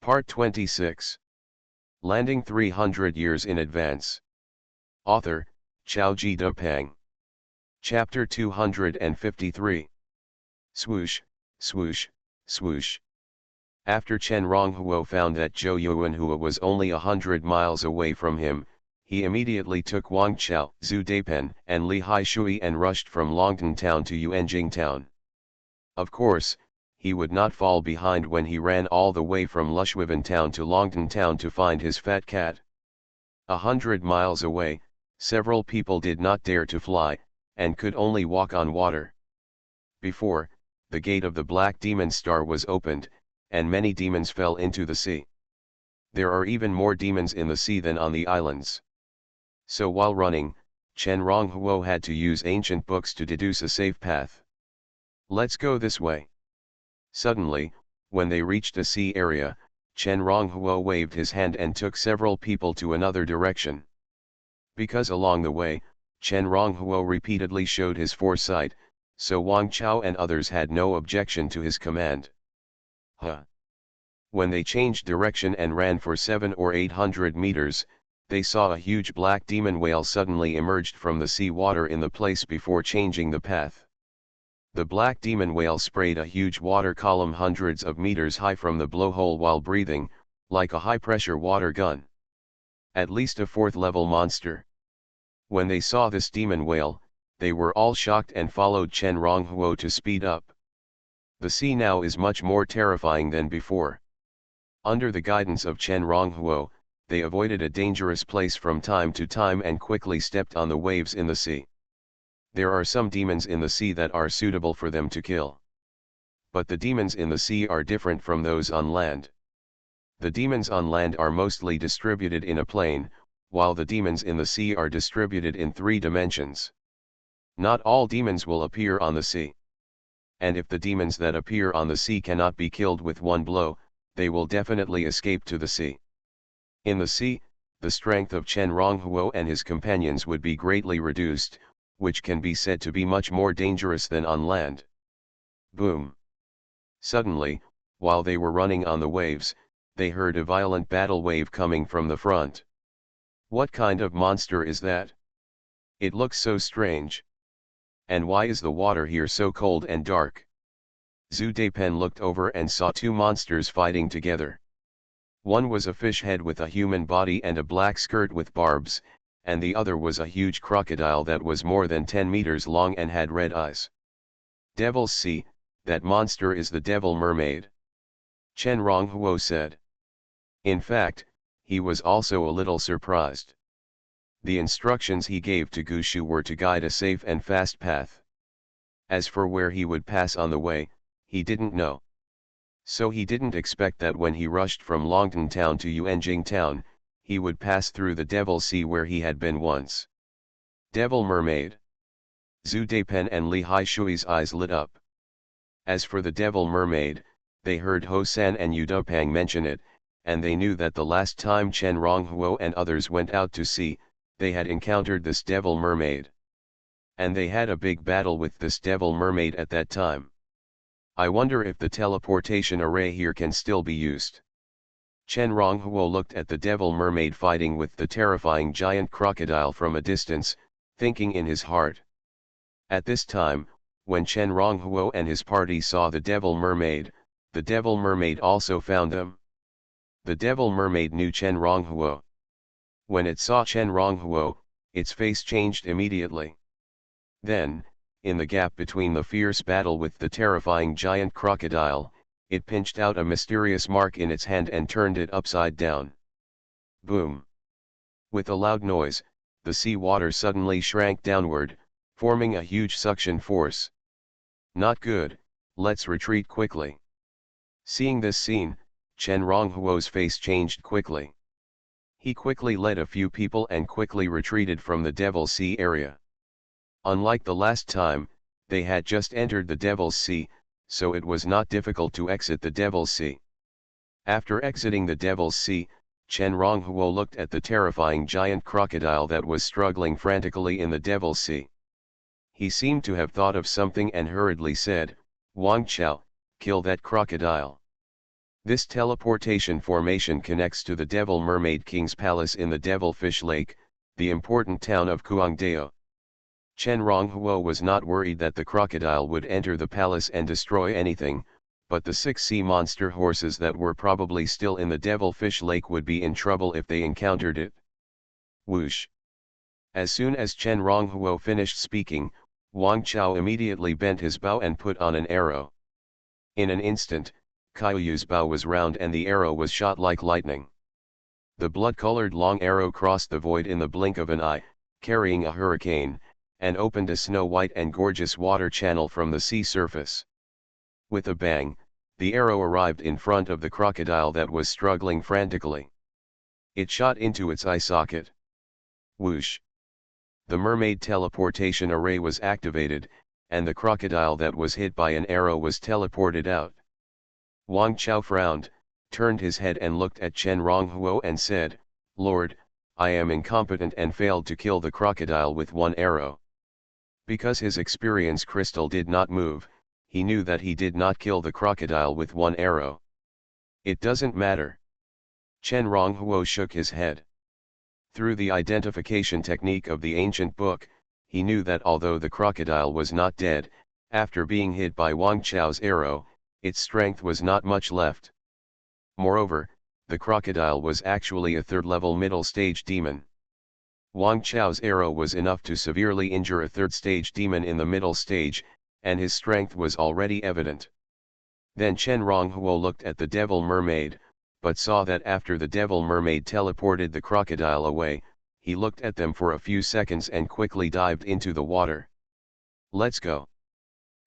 Part 26. Landing 300 years in advance. Author, Xiaoji Depeng. Chapter 253. Swoosh, swoosh, swoosh. After Chen Ronghuo found that Zhou Yuanhua was only 100 miles away from him, he immediately took Wang Chao, Zhu Deipen, and Li Haishui and rushed from Longtan Town to Yuanjing Town. Of course, he would not fall behind when he ran all the way from Lushuivan Town to Longtan Town to find his fat cat. 100 miles away, several people did not dare to fly, and could only walk on water. Before, the gate of the Black Demon Star was opened, and many demons fell into the sea. There are even more demons in the sea than on the islands. So while running, Chen Ronghuo had to use ancient books to deduce a safe path. Let's go this way. Suddenly, when they reached a sea area, Chen Ronghuo waved his hand and took several people to another direction. Because along the way, Chen Ronghuo repeatedly showed his foresight, so Wang Chao and others had no objection to his command. When they changed direction and ran for 700 or 800 meters, they saw a huge black demon whale suddenly emerged from the sea water in the place before changing the path. The black demon whale sprayed a huge water column hundreds of meters high from the blowhole while breathing, like a high-pressure water gun. At least a fourth-level monster. When they saw this demon whale, they were all shocked and followed Chen Ronghuo to speed up. The sea now is much more terrifying than before. Under the guidance of Chen Ronghuo, they avoided a dangerous place from time to time and quickly stepped on the waves in the sea. There are some demons in the sea that are suitable for them to kill. But the demons in the sea are different from those on land. The demons on land are mostly distributed in a plane, while the demons in the sea are distributed in 3 dimensions. Not all demons will appear on the sea. And if the demons that appear on the sea cannot be killed with one blow, they will definitely escape to the sea. In the sea, the strength of Chen Ronghuo and his companions would be greatly reduced, which can be said to be much more dangerous than on land. Boom! Suddenly, while they were running on the waves, they heard a violent battle wave coming from the front. What kind of monster is that? It looks so strange. And why is the water here so cold and dark? Zhu Deipen looked over and saw 2 monsters fighting together. One was a fish head with a human body and a black skirt with barbs, and the other was a huge crocodile that was more than 10 meters long and had red eyes. Devil's Sea, that monster is the devil mermaid. Chen Ronghuo said. In fact, he was also a little surprised. The instructions he gave to Gushu were to guide a safe and fast path. As for where he would pass on the way, he didn't know. So he didn't expect that when he rushed from Longtan Town to Yuanjing Town, he would pass through the Devil's Sea where he had been once. Devil mermaid. Zhu Deipen and Li Haishui's eyes lit up. As for the devil mermaid, they heard Ho San and Yu Depeng mention it, and they knew that the last time Chen Ronghuo and others went out to sea, they had encountered this devil mermaid. And they had a big battle with this devil mermaid at that time. I wonder if the teleportation array here can still be used. Chen Ronghuo looked at the devil mermaid fighting with the terrifying giant crocodile from a distance, thinking in his heart. At this time, when Chen Ronghuo and his party saw the devil mermaid also found them. The devil mermaid knew Chen Ronghuo. When it saw Chen Ronghuo, its face changed immediately. Then, in the gap between the fierce battle with the terrifying giant crocodile, it pinched out a mysterious mark in its hand and turned it upside down. Boom! With a loud noise, the sea water suddenly shrank downward, forming a huge suction force. Not good, let's retreat quickly. Seeing this scene, Chen Ronghuo's face changed quickly. He quickly led a few people and quickly retreated from the Devil's Sea area. Unlike the last time, they had just entered the Devil's Sea, so it was not difficult to exit the Devil's Sea. After exiting the Devil's Sea, Chen Ronghuo looked at the terrifying giant crocodile that was struggling frantically in the Devil's Sea. He seemed to have thought of something and hurriedly said, "Wang Chao, kill that crocodile." This teleportation formation connects to the Devil Mermaid King's palace in the Devilfish Lake, the important town of Kuangdao. Chen Ronghuo was not worried that the crocodile would enter the palace and destroy anything, but the 6 sea monster horses that were probably still in the Devilfish Lake would be in trouble if they encountered it. Whoosh! As soon as Chen Ronghuo finished speaking, Wang Chao immediately bent his bow and put on an arrow. In an instant, Kaiyu's bow was round and the arrow was shot like lightning. The blood-colored long arrow crossed the void in the blink of an eye, carrying a hurricane, and opened a snow-white and gorgeous water channel from the sea surface. With a bang, the arrow arrived in front of the crocodile that was struggling frantically. It shot into its eye socket. Whoosh! The mermaid teleportation array was activated, and the crocodile that was hit by an arrow was teleported out. Wang Chao frowned, turned his head and looked at Chen Ronghuo and said, "Lord, I am incompetent and failed to kill the crocodile with one arrow." Because his experience crystal did not move, he knew that he did not kill the crocodile with one arrow. It doesn't matter. Chen Ronghuo shook his head. Through the identification technique of the ancient book, he knew that although the crocodile was not dead, after being hit by Wang Chao's arrow, its strength was not much left. Moreover, the crocodile was actually a third-level middle-stage demon. Wang Chao's arrow was enough to severely injure a third-stage demon in the middle stage, and his strength was already evident. Then Chen Ronghuo looked at the Devil Mermaid, but saw that after the Devil Mermaid teleported the crocodile away, he looked at them for a few seconds and quickly dived into the water. "Let's go."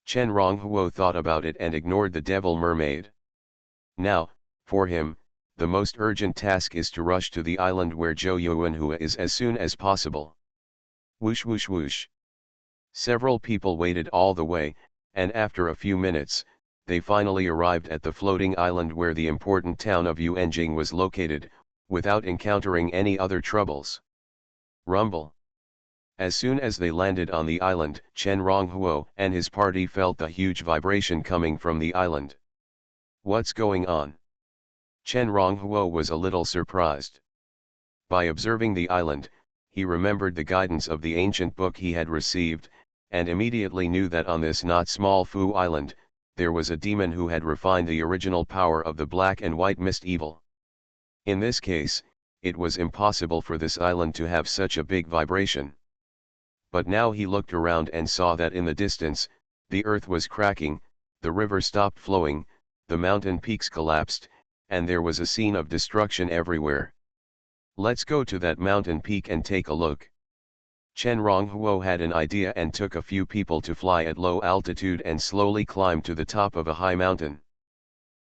Chen Ronghuo thought about it and ignored the Devil Mermaid. Now, for him, the most urgent task is to rush to the island where Zhou Yuanhua is as soon as possible. Whoosh whoosh whoosh. Several people waited all the way, and after a few minutes, they finally arrived at the floating island where the important town of Yuanjing was located, without encountering any other troubles. Rumble. As soon as they landed on the island, Chen Ronghuo and his party felt the huge vibration coming from the island. What's going on? Chen Ronghuo was a little surprised. By observing the island, he remembered the guidance of the ancient book he had received, and immediately knew that on this not small Fu Island, there was a demon who had refined the original power of the black and white mist evil. In this case, it was impossible for this island to have such a big vibration. But now he looked around and saw that in the distance, the earth was cracking, the river stopped flowing, the mountain peaks collapsed, and there was a scene of destruction everywhere. Let's go to that mountain peak and take a look. Chen Ronghuo had an idea and took a few people to fly at low altitude and slowly climb to the top of a high mountain.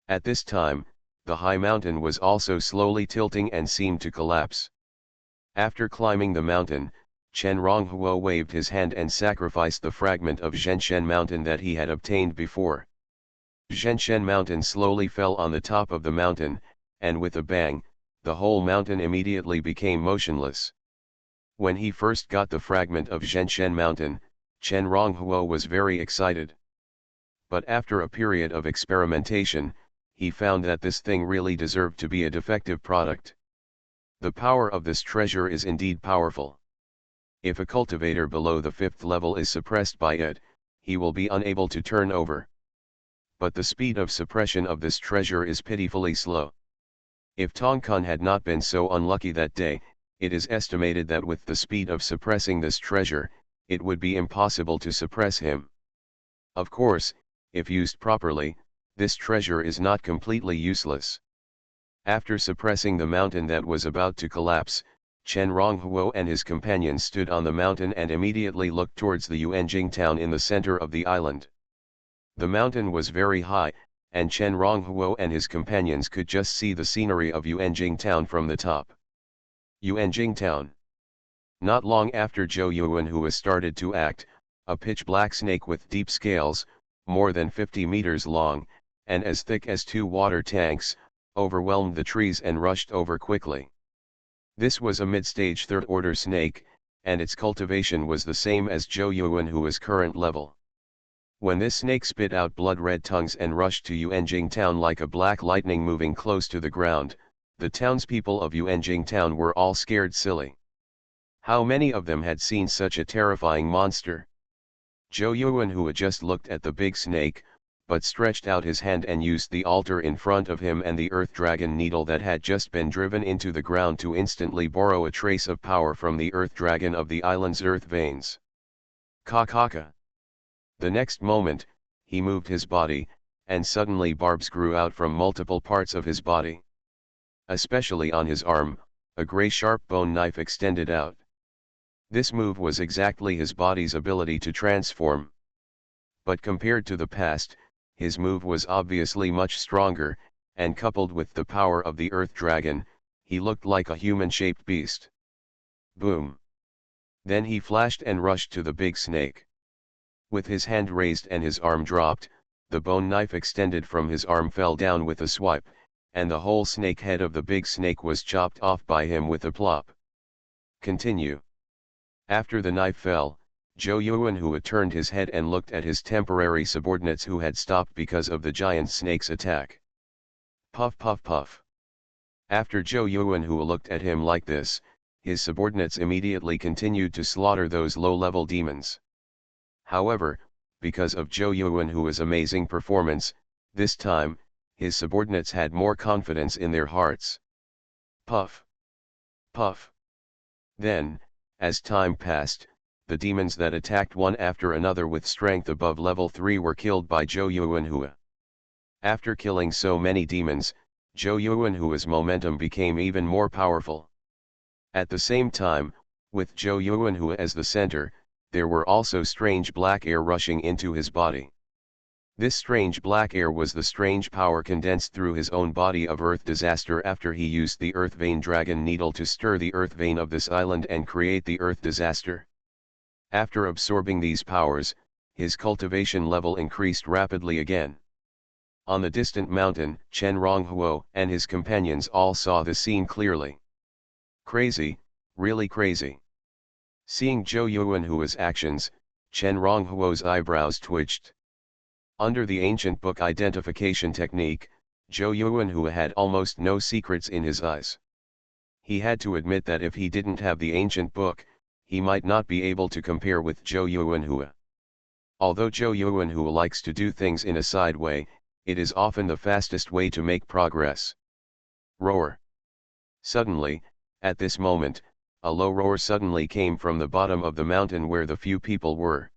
At this time, the high mountain was also slowly tilting and seemed to collapse. After climbing the mountain, Chen Ronghuo waved his hand and sacrificed the fragment of Zhenshen Mountain that he had obtained before. Zhenshen Mountain slowly fell on the top of the mountain, and with a bang, the whole mountain immediately became motionless. When he first got the fragment of Zhenshen Mountain, Chen Ronghuo was very excited. But after a period of experimentation, he found that this thing really deserved to be a defective product. The power of this treasure is indeed powerful. If a cultivator below the 5th level is suppressed by it, he will be unable to turn over. But the speed of suppression of this treasure is pitifully slow. If Tongkun had not been so unlucky that day, it is estimated that with the speed of suppressing this treasure, it would be impossible to suppress him. Of course, if used properly, this treasure is not completely useless. After suppressing the mountain that was about to collapse, Chen Ronghuo and his companions stood on the mountain and immediately looked towards the Yuanjing town in the center of the island. The mountain was very high, and Chen Ronghuo and his companions could just see the scenery of Yuanjing town from the top. Yuanjing town. Not long after Zhou Yuanhua started to act, a pitch-black snake with deep scales, more than 50 meters long, and as thick as 2 water tanks, overwhelmed the trees and rushed over quickly. This was a mid-stage third-order snake, and its cultivation was the same as Zhou Yuanhua's current level. When this snake spit out blood-red tongues and rushed to Yuanjing town like a black lightning moving close to the ground, the townspeople of Yuanjing town were all scared silly. How many of them had seen such a terrifying monster? Zhou Yuanhua just looked at the big snake, but stretched out his hand and used the altar in front of him and the earth dragon needle that had just been driven into the ground to instantly borrow a trace of power from the earth dragon of the island's earth veins. Ka. The next moment, he moved his body, and suddenly barbs grew out from multiple parts of his body. Especially on his arm, a grey sharp bone knife extended out. This move was exactly his body's ability to transform. But compared to the past, his move was obviously much stronger, and coupled with the power of the earth dragon, he looked like a human-shaped beast. Boom! Then he flashed and rushed to the big snake. With his hand raised and his arm dropped, the bone knife extended from his arm fell down with a swipe, and the whole snake head of the big snake was chopped off by him with a plop. Continue. After the knife fell, Zhou Yuanhua turned his head and looked at his temporary subordinates who had stopped because of the giant snake's attack. Puff puff puff. After Zhou Yuanhua looked at him like this, his subordinates immediately continued to slaughter those low-level demons. However, because of Zhou Yuanhua's amazing performance, this time, his subordinates had more confidence in their hearts. Puff. Puff. Then, as time passed, the demons that attacked one after another with strength above level 3 were killed by Zhou Yuanhua. After killing so many demons, Zhou Yuanhua's momentum became even more powerful. At the same time, with Zhou Yuanhua as the center, there were also strange black air rushing into his body. This strange black air was the strange power condensed through his own body of earth disaster after he used the earth vein dragon needle to stir the earth vein of this island and create the earth disaster. After absorbing these powers, his cultivation level increased rapidly again. On the distant mountain, Chen Ronghuo and his companions all saw the scene clearly. Crazy, really crazy. Seeing Zhou Yuanhua's actions, Chen Ronghuo's eyebrows twitched. Under the ancient book identification technique, Zhou Yuanhua had almost no secrets in his eyes. He had to admit that if he didn't have the ancient book, he might not be able to compare with Zhou Yuanhua. Although Zhou Yuanhua likes to do things in a side way, it is often the fastest way to make progress. Roar. Suddenly, at this moment, a low roar suddenly came from the bottom of the mountain where the few people were.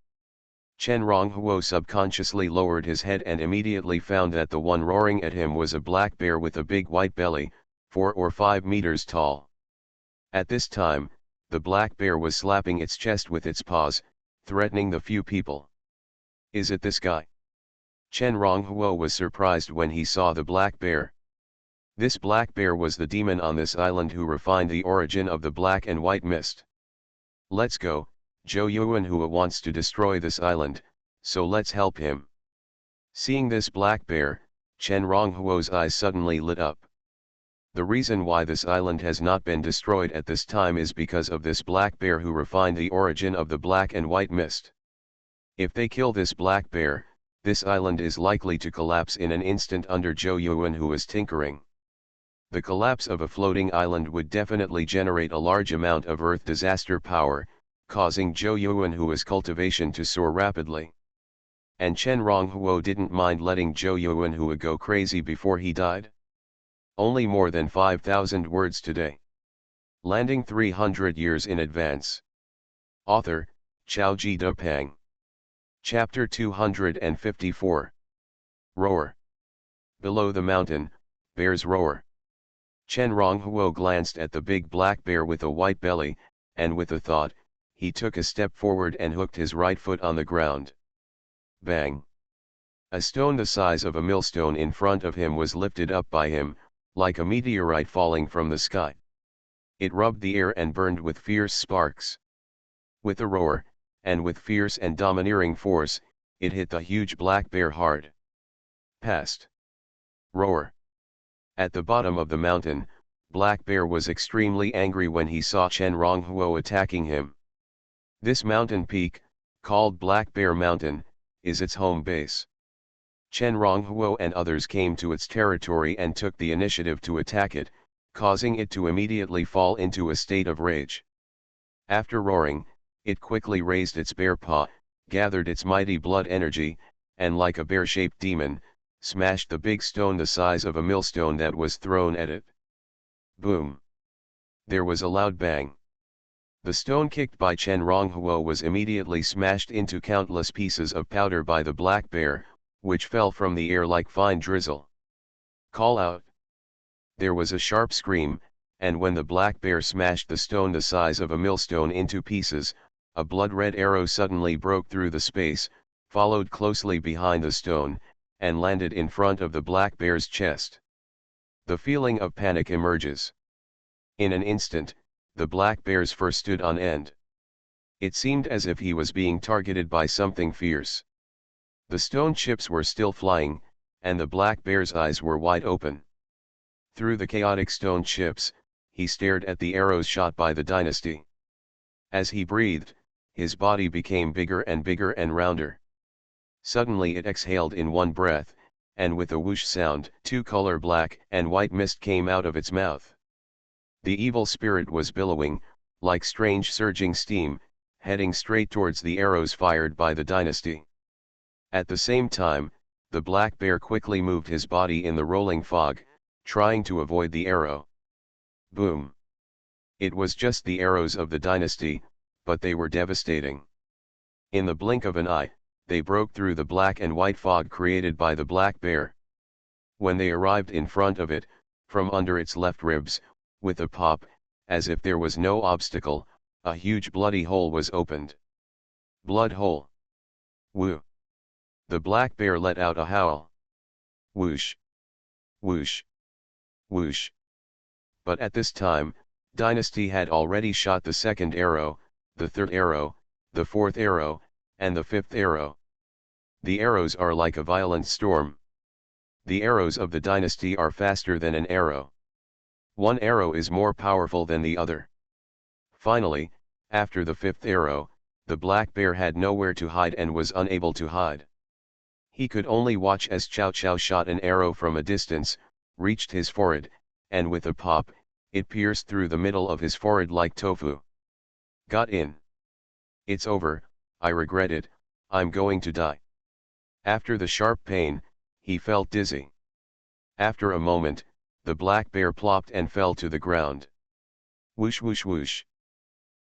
Chen Ronghuo subconsciously lowered his head and immediately found that the one roaring at him was a black bear with a big white belly, 4 or 5 meters tall. At this time, the black bear was slapping its chest with its paws, threatening the few people. Is it this guy? Chen Ronghuo was surprised when he saw the black bear. This black bear was the demon on this island who refined the origin of the black and white mist. Let's go, Zhou Yuanhua wants to destroy this island, so let's help him. Seeing this black bear, Chen Ronghuo's eyes suddenly lit up. The reason why this island has not been destroyed at this time is because of this black bear who refined the origin of the black and white mist. If they kill this black bear, this island is likely to collapse in an instant under Zhou Yuanhua's tinkering. The collapse of a floating island would definitely generate a large amount of earth disaster power, causing Zhou Yuanhua's cultivation to soar rapidly. And Chen Ronghuo didn't mind letting Zhou Yuanhua go crazy before he died. Only more than 5,000 words today. Landing 300 years in advance. Author, Chaoji Depang. Chapter 254. Roar. Below the mountain, bears roar. Chen Ronghuo glanced at the big black bear with a white belly, and with a thought, he took a step forward and hooked his right foot on the ground. Bang! A stone the size of a millstone in front of him was lifted up by him, like a meteorite falling from the sky. It rubbed the air and burned with fierce sparks. With a roar, and with fierce and domineering force, it hit the huge black bear hard. Past. Roar. At the bottom of the mountain, Black Bear was extremely angry when he saw Chen Ronghuo attacking him. This mountain peak, called Black Bear Mountain, is its home base. Chen Ronghuo and others came to its territory and took the initiative to attack it, causing it to immediately fall into a state of rage. After roaring, it quickly raised its bear paw, gathered its mighty blood energy, and like a bear-shaped demon, smashed the big stone the size of a millstone that was thrown at it. Boom! There was a loud bang. The stone kicked by Chen Ronghuo was immediately smashed into countless pieces of powder by the black bear, which fell from the air like fine drizzle. Call out! There was a sharp scream, and when the black bear smashed the stone the size of a millstone into pieces, a blood-red arrow suddenly broke through the space, followed closely behind the stone, and landed in front of the black bear's chest. The feeling of panic emerges. In an instant, the black bear's fur stood on end. It seemed as if he was being targeted by something fierce. The stone chips were still flying, and the black bear's eyes were wide open. Through the chaotic stone chips, he stared at the arrows shot by the dynasty. As he breathed, his body became bigger and rounder. Suddenly it exhaled in one breath, and with a whoosh sound, two-color black and white mist came out of its mouth. The evil spirit was billowing, like strange surging steam, heading straight towards the arrows fired by the dynasty. At the same time, the black bear quickly moved his body in the rolling fog, trying to avoid the arrow. Boom! It was just the arrows of the dynasty, but they were devastating. In the blink of an eye, they broke through the black and white fog created by the black bear. When they arrived in front of it, from under its left ribs, with a pop, as if there was no obstacle, a huge bloody hole was opened. Blood hole! Woo! The black bear let out a howl. Whoosh! Whoosh! Whoosh! But at this time, Dynasty had already shot the second arrow, the third arrow, the fourth arrow, and the fifth arrow. The arrows are like a violent storm. The arrows of the dynasty are faster than an arrow. One arrow is more powerful than the other. Finally, after the fifth arrow, the black bear had nowhere to hide and was unable to hide. He could only watch as Chow Chow shot an arrow from a distance, reached his forehead, and with a pop, it pierced through the middle of his forehead like tofu. Got in. It's over, I regret it, I'm going to die. After the sharp pain, he felt dizzy. After a moment, the black bear plopped and fell to the ground. Whoosh whoosh whoosh.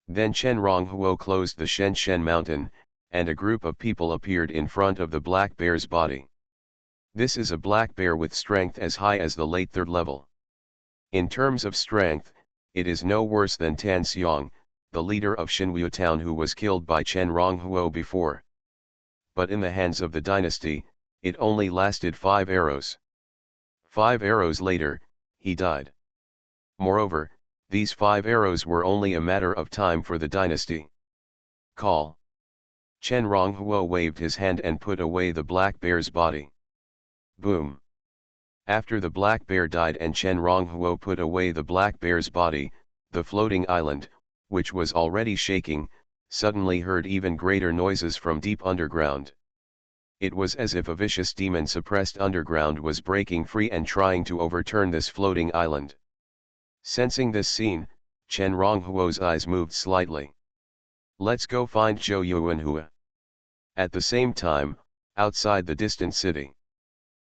Then Chen Ronghuo closed the Shen Shen mountain, and a group of people appeared in front of the black bear's body. This is a black bear with strength as high as the late third level. In terms of strength, it is no worse than Tan Xiong, the leader of Xinwu town who was killed by Chen Ronghuo before. But in the hands of the dynasty, it only lasted 5 arrows. 5 arrows later, he died. Moreover, these 5 arrows were only a matter of time for the dynasty. Call. Chen Ronghuo waved his hand and put away the black bear's body. Boom. After the black bear died and Chen Ronghuo put away the black bear's body, the floating island, which was already shaking, suddenly heard even greater noises from deep underground. It was as if a vicious demon suppressed underground was breaking free and trying to overturn this floating island. Sensing this scene, Chen Ronghuo's eyes moved slightly. Let's go find Zhou Yuanhua. At the same time, outside the distant city,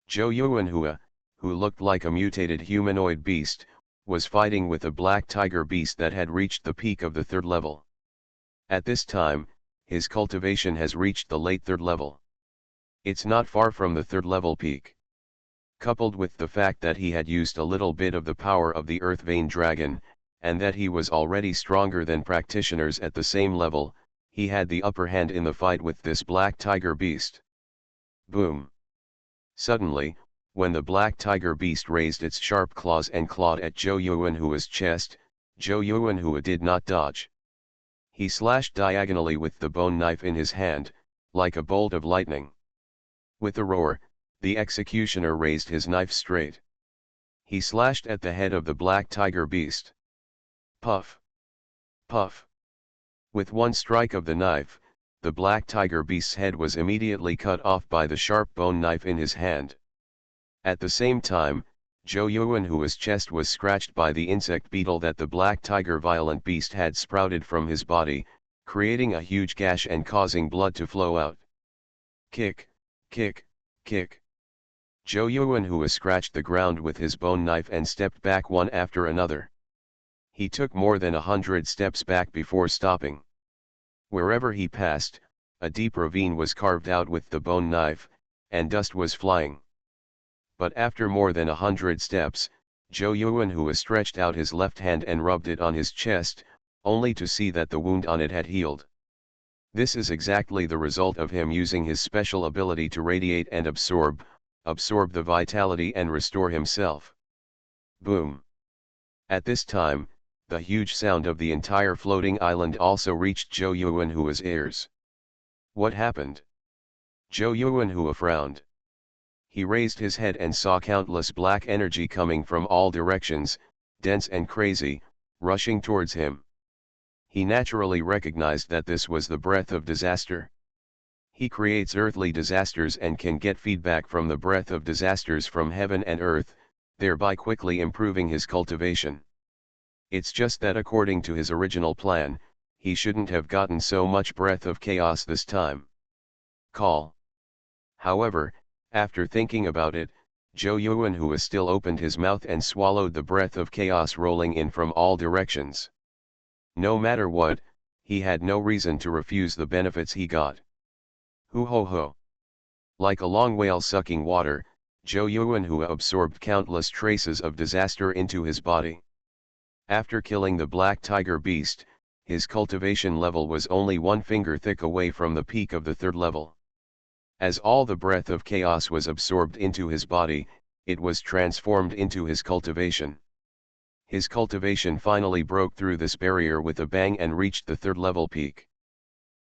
Zhou Yuanhua, who looked like a mutated humanoid beast, was fighting with a black tiger beast that had reached the peak of the 3rd level. At this time, his cultivation has reached the late 3rd level. It's not far from the 3rd level peak. Coupled with the fact that he had used a little bit of the power of the Earth Vein Dragon, and that he was already stronger than practitioners at the same level, he had the upper hand in the fight with this black tiger beast. Boom! Suddenly, when the black tiger beast raised its sharp claws and clawed at Zhou Yuanhua's chest, Zhou Yuanhua did not dodge. He slashed diagonally with the bone knife in his hand, like a bolt of lightning. With a roar, the executioner raised his knife straight. He slashed at the head of the black tiger beast. Puff! Puff! With one strike of the knife, the black tiger beast's head was immediately cut off by the sharp bone knife in his hand. At the same time, Xuanhuan's chest was scratched by the insect beetle that the black tiger violent beast had sprouted from his body, creating a huge gash and causing blood to flow out. Kick, kick, kick. Xuanhua scratched the ground with his bone knife and stepped back one after another. He took more than 100 steps back before stopping. Wherever he passed, a deep ravine was carved out with the bone knife, and dust was flying. But after more than 100 steps, Xuanhua stretched out his left hand and rubbed it on his chest, only to see that the wound on it had healed. This is exactly the result of him using his special ability to radiate and absorb the vitality and restore himself. Boom! At this time, the huge sound of the entire floating island also reached Xuanhua's ears. What happened? Xuanhua frowned. He raised his head and saw countless black energy coming from all directions, dense and crazy, rushing towards him. He naturally recognized that this was the breath of disaster. He creates earthly disasters and can get feedback from the breath of disasters from heaven and earth, thereby quickly improving his cultivation. It's just that according to his original plan, he shouldn't have gotten so much breath of chaos this time. Call. However, after thinking about it, Xuanhua still opened his mouth and swallowed the breath of chaos rolling in from all directions. No matter what, he had no reason to refuse the benefits he got. Hoo ho ho. Like a long whale sucking water, Xuanhua absorbed countless traces of disaster into his body. After killing the black tiger beast, his cultivation level was only one finger thick away from the peak of the 3rd level. As all the breath of chaos was absorbed into his body, it was transformed into his cultivation. His cultivation finally broke through this barrier with a bang and reached the 3rd level peak.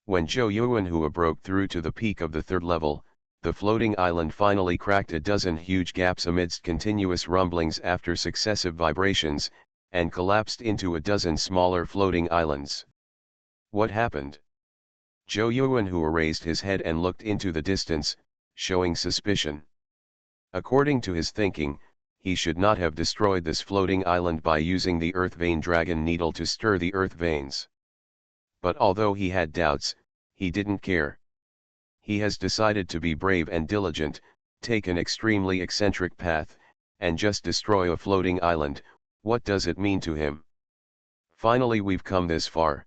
When Xuanhua broke through to the peak of the 3rd level, the floating island finally cracked a dozen huge gaps amidst continuous rumblings after successive vibrations, and collapsed into a dozen smaller floating islands. What happened? Xuanhua raised his head and looked into the distance, showing suspicion. According to his thinking, he should not have destroyed this floating island by using the earth vein dragon needle to stir the earth veins. But although he had doubts, he didn't care. He has decided to be brave and diligent, take an extremely eccentric path, and just destroy a floating island. What does it mean to him? Finally we've come this far.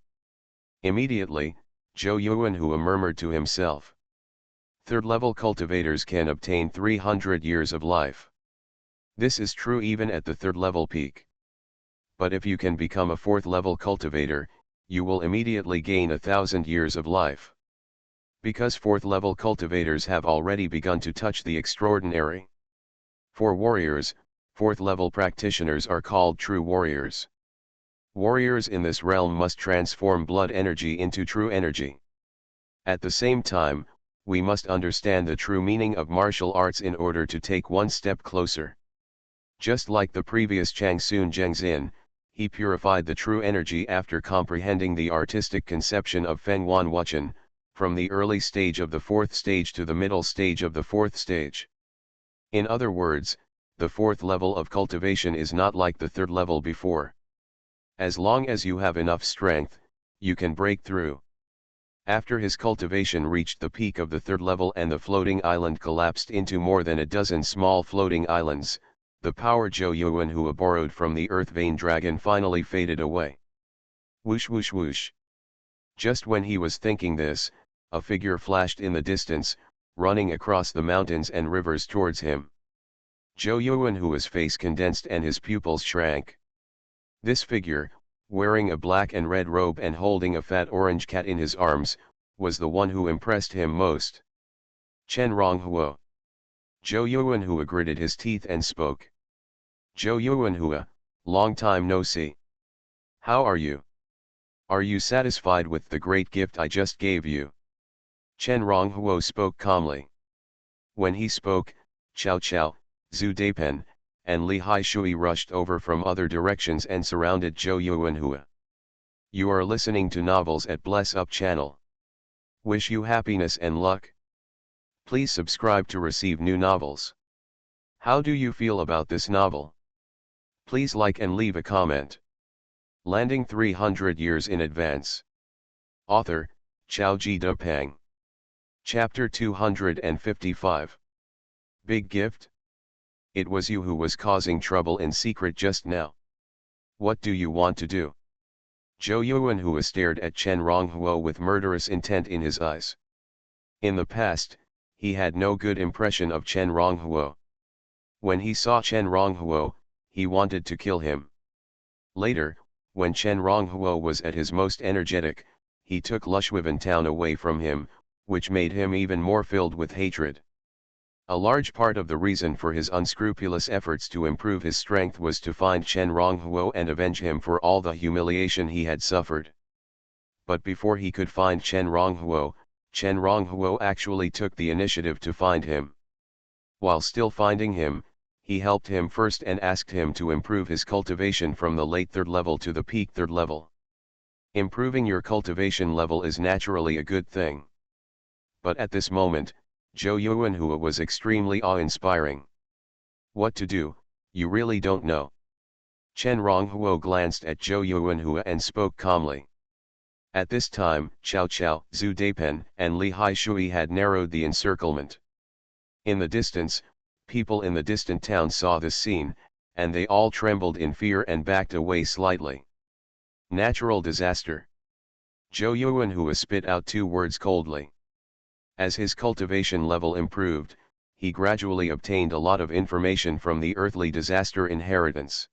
Immediately, Xuanhua murmured to himself. 3rd level cultivators can obtain 300 years of life. This is true even at the 3rd level peak. But if you can become a 4th level cultivator, you will immediately gain 1,000 years of life. Because 4th level cultivators have already begun to touch the extraordinary. For warriors, 4th level practitioners are called true warriors. Warriors in this realm must transform blood energy into true energy. At the same time, we must understand the true meaning of martial arts in order to take one step closer. Just like the previous Changsun Zhengzin, he purified the true energy after comprehending the artistic conception of Fengyuan Wuchen, from the early stage of the 4th stage to the middle stage of the 4th stage. In other words, the 4th level of cultivation is not like the 3rd level before. As long as you have enough strength, you can break through. After his cultivation reached the peak of the 3rd level and the floating island collapsed into more than a dozen small floating islands, the power Xuanhua borrowed from the earth vein dragon finally faded away. Whoosh whoosh whoosh. Just when he was thinking this, a figure flashed in the distance, running across the mountains and rivers towards him. Xuanhua's face condensed and his pupils shrank. This figure, wearing a black and red robe and holding a fat orange cat in his arms, was the one who impressed him most. Chen Ronghuo. Xuanhua gritted his teeth and spoke. Xuanhua, long time no see. How are you? Are you satisfied with the great gift I just gave you? Chen Ronghuo spoke calmly. When he spoke, Chao Chao, Zhu Daipen, and Li Haishui rushed over from other directions and surrounded Xuanhua. You are listening to novels at Bless Up channel. Wish you happiness and luck. Please subscribe to receive new novels. How do you feel about this novel? Please like and leave a comment. Landing 300 years in advance. Author, Chao Ji Dupang. Chapter 255. Big gift? It was you who was causing trouble in secret just now. What do you want to do? Zhou Yuanhua stared at Chen Ronghuo with murderous intent in his eyes. In the past, he had no good impression of Chen Ronghuo. When he saw Chen Ronghuo, he wanted to kill him. Later, when Chen Ronghuo was at his most energetic, he took Lushuivan town away from him, which made him even more filled with hatred. A large part of the reason for his unscrupulous efforts to improve his strength was to find Chen Ronghuo and avenge him for all the humiliation he had suffered. But before he could find Chen Ronghuo actually took the initiative to find him. While still finding him, he helped him first and asked him to improve his cultivation from the late 3rd level to the peak 3rd level. Improving your cultivation level is naturally a good thing. But at this moment, Zhou Yuanhua was extremely awe-inspiring. What to do, you really don't know. Chen Ronghuo glanced at Zhou Yuanhua and spoke calmly. At this time, Chao Chao, Zhu Daipen, and Li Haishui had narrowed the encirclement. In the distance, people in the distant town saw this scene, and they all trembled in fear and backed away slightly. Natural disaster. Zhou Yuanhua spit out 2 words coldly. As his cultivation level improved, he gradually obtained a lot of information from the earthly disaster inheritance.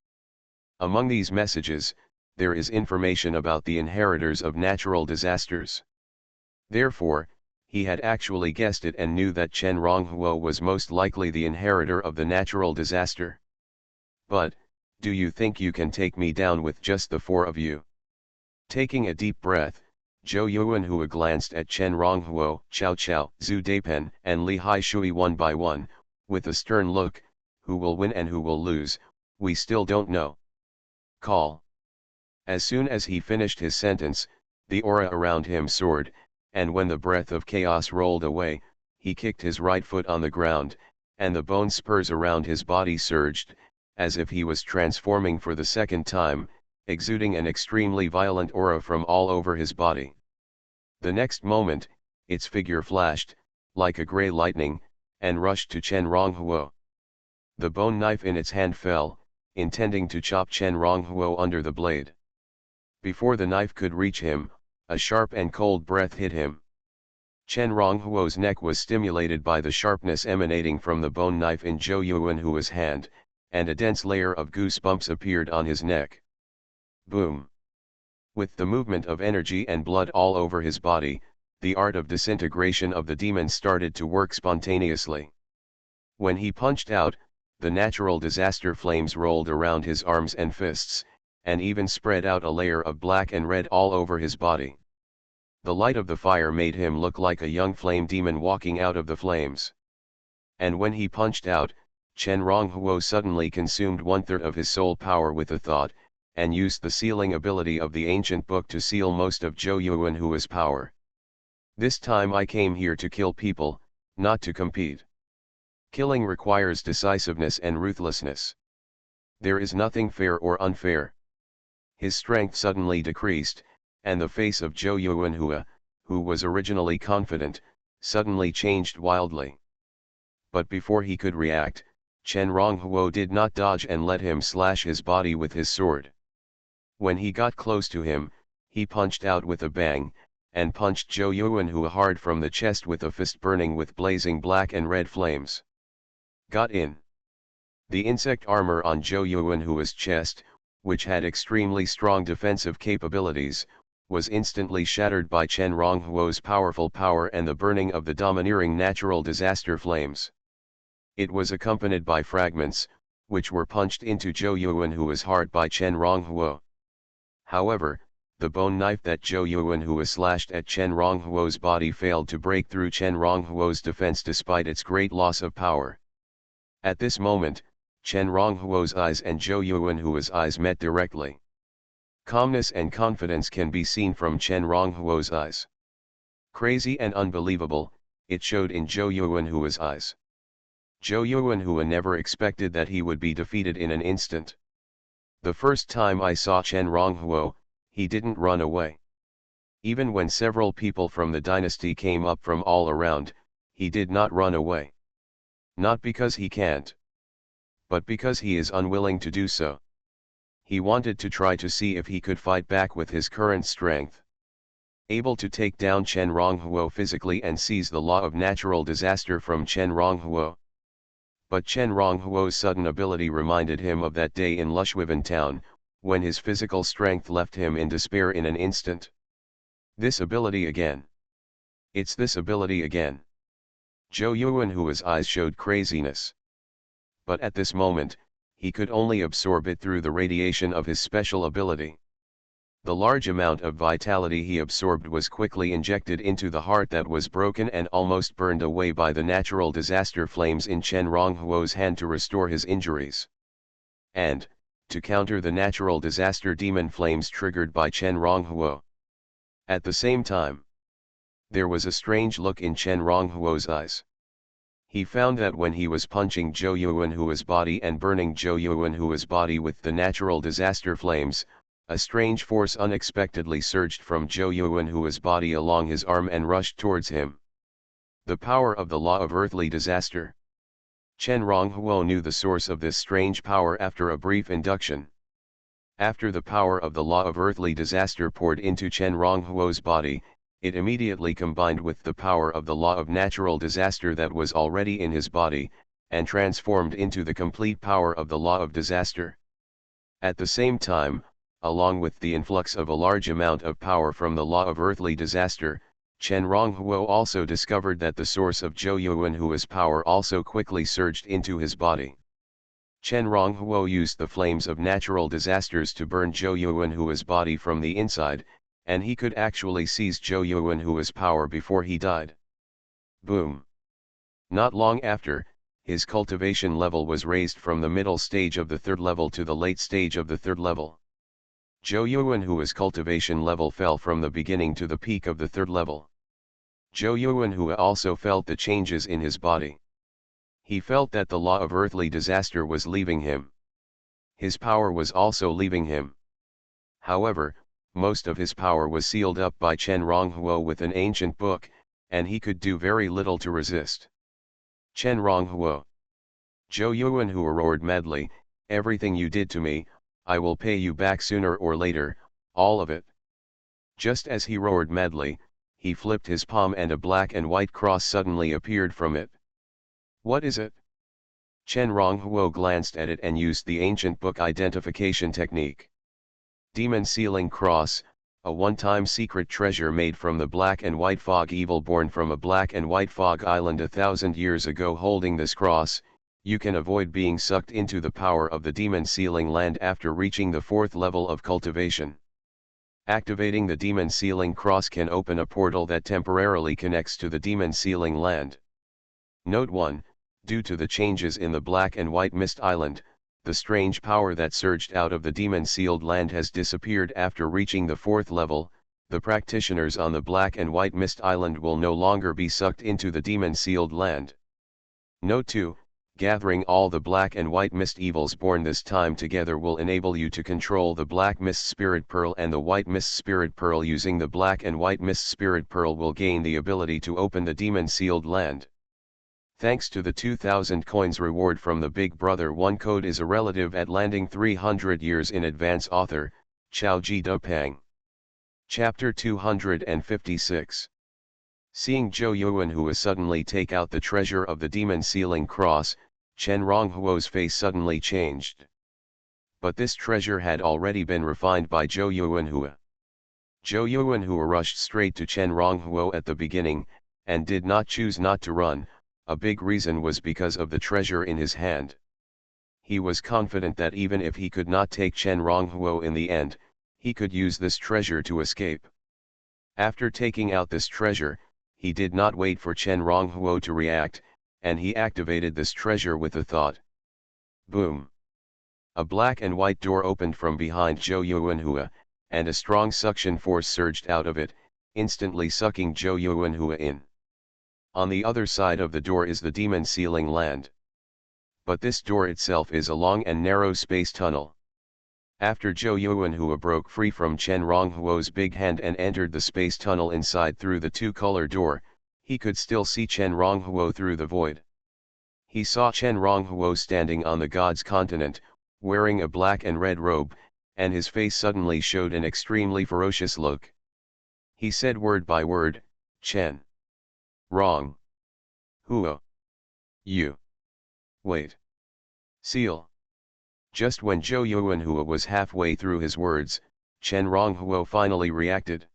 Among these messages, there is information about the inheritors of natural disasters. Therefore, he had actually guessed it and knew that Chen Ronghuo was most likely the inheritor of the natural disaster. But, do you think you can take me down with just the 4 of you? Taking a deep breath, Zhou Yuanhua glanced at Chen Ronghuo, Chao Chao, Zhu Daipen, and Li Haishui one by one, with a stern look. Who will win and who will lose, we still don't know. Call. As soon as he finished his sentence, the aura around him soared, and when the breath of chaos rolled away, he kicked his right foot on the ground, and the bone spurs around his body surged, as if he was transforming for the 2nd time, exuding an extremely violent aura from all over his body. The next moment, its figure flashed, like a grey lightning, and rushed to Chen Ronghuo. The bone knife in its hand fell, intending to chop Chen Ronghuo under the blade. Before the knife could reach him, a sharp and cold breath hit him. Chen Ronghuo's neck was stimulated by the sharpness emanating from the bone knife in Zhou Yuanhua's hand, and a dense layer of goosebumps appeared on his neck. Boom! With the movement of energy and blood all over his body, the art of disintegration of the demon started to work spontaneously. When he punched out, the natural disaster flames rolled around his arms and fists, and even spread out a layer of black and red all over his body. The light of the fire made him look like a young flame demon walking out of the flames. And when he punched out, Chen Ronghuo suddenly consumed 1/3 of his soul power with a thought, and used the sealing ability of the ancient book to seal most of Zhou Yuanhua's power. This time I came here to kill people, not to compete. Killing requires decisiveness and ruthlessness. There is nothing fair or unfair. His strength suddenly decreased, and the face of Zhou Yuanhua, who was originally confident, suddenly changed wildly. But before he could react, Chen Ronghuo did not dodge and let him slash his body with his sword. When he got close to him, he punched out with a bang, and punched Zhou Yuanhua hard from the chest with a fist burning with blazing black and red flames. Got in. The insect armor on Zhou Yuanhua's chest, which had extremely strong defensive capabilities, was instantly shattered by Chen Ronghuo's powerful power and the burning of the domineering natural disaster flames. It was accompanied by fragments, which were punched into Zhou Yuanhua's heart by Chen Ronghuo. However, the bone knife that Zhou Yuanhua slashed at Chen Ronghuo's body failed to break through Chen Ronghuo's defense despite its great loss of power. At this moment, Chen Ronghuo's eyes and Zhou Yuanhua's eyes met directly. Calmness and confidence can be seen from Chen Ronghuo's eyes. Crazy and unbelievable, it showed in Zhou Yuanhua's eyes. Zhou Yuanhua never expected that he would be defeated in an instant. The first time I saw Chen Ronghuo, he didn't run away. Even when several people from the dynasty came up from all around, he did not run away. Not because he can't, but because he is unwilling to do so. He wanted to try to see if he could fight back with his current strength. Able to take down Chen Ronghuo physically and seize the law of natural disaster from Chen Ronghuo. But Chen Ronghuo's sudden ability reminded him of that day in Lushwiven town, when his physical strength left him in despair in an instant. This ability again. It's this ability again. Zhou Yuanhua's eyes showed craziness. But at this moment, he could only absorb it through the radiation of his special ability. The large amount of vitality he absorbed was quickly injected into the heart that was broken and almost burned away by the natural disaster flames in Chen Ronghuo's hand to restore his injuries. And, to counter the natural disaster demon flames triggered by Chen Ronghuo. At the same time, there was a strange look in Chen Ronghuo's eyes. He found that when he was punching Zhou Yuanhua's body and burning Zhou Yuanhua's body with the natural disaster flames, a strange force unexpectedly surged from Zhou Yuanhua's body along his arm and rushed towards him. The power of the law of earthly disaster. Chen Ronghuo knew the source of this strange power after a brief induction. After the power of the law of earthly disaster poured into Chen Ronghuo's body, it immediately combined with the power of the law of natural disaster that was already in his body, and transformed into the complete power of the law of disaster. At the same time, along with the influx of a large amount of power from the law of earthly disaster, Chen Ronghuo also discovered that the source of Zhou Yuanhua's power also quickly surged into his body. Chen Ronghuo used the flames of natural disasters to burn Zhou Yuanhua's body from the inside, and he could actually seize Zhou Yuanhua's power before he died. Boom! Not long after, his cultivation level was raised from the middle stage of the third level to the late stage of the third level. Zhou Yuanhua's cultivation level fell from the beginning to the peak of the third level. Zhou Yuanhua also felt the changes in his body. He felt that the law of earthly disaster was leaving him. His power was also leaving him. However, most of his power was sealed up by Chen Ronghuo with an ancient book, and he could do very little to resist. Chen Ronghuo. Zhou Yuanhua roared madly, "Everything you did to me, I will pay you back sooner or later, all of it." Just as he roared madly, he flipped his palm and a black and white cross suddenly appeared from it. What is it? Chen Ronghuo glanced at it and used the ancient book identification technique. Demon Sealing Cross, a one-time secret treasure made from the black and white fog evil born from a black and white fog island 1,000 years ago. Holding this cross, you can avoid being sucked into the power of the demon sealing land after reaching the 4th level of cultivation. Activating the demon sealing cross can open a portal that temporarily connects to the demon sealing land. Note 1, due to the changes in the black and white mist island, the strange power that surged out of the demon-sealed land has disappeared after reaching the 4th level. The practitioners on the Black and White Mist Island will no longer be sucked into the demon-sealed land. Note 2, gathering all the Black and White Mist evils born this time together will enable you to control the Black Mist Spirit Pearl and the White Mist Spirit Pearl. Using the Black and White Mist Spirit Pearl will gain the ability to open the demon-sealed land. Thanks to the 2,000 coins reward from the Big Brother 1 code is a relative at landing 300 years in advance. Author, Xiaoji Dupang. Chapter 256. Seeing Zhou Yuanhua suddenly take out the treasure of the demon sealing cross, Chen Ronghuo's face suddenly changed. But this treasure had already been refined by Zhou Yuanhua. Zhou Yuanhua rushed straight to Chen Ronghuo at the beginning, and did not choose not to run. A big reason was because of the treasure in his hand. He was confident that even if he could not take Chen Ronghuo in the end, he could use this treasure to escape. After taking out this treasure, he did not wait for Chen Ronghuo to react, and he activated this treasure with a thought. Boom! A black and white door opened from behind Zhou Yuanhua, and a strong suction force surged out of it, instantly sucking Zhou Yuanhua in. On the other side of the door is the demon sealing land. But this door itself is a long and narrow space tunnel. After Zhou Yuanhua broke free from Chen Ronghuo's big hand and entered the space tunnel inside through the two-color door, he could still see Chen Ronghuo through the void. He saw Chen Ronghuo standing on the god's continent, wearing a black and red robe, and his face suddenly showed an extremely ferocious look. He said word by word, "Chen Rong Huo. You. Wait. Seal." Just when Zhou Yuanhua was halfway through his words, Chen Ronghuo finally reacted.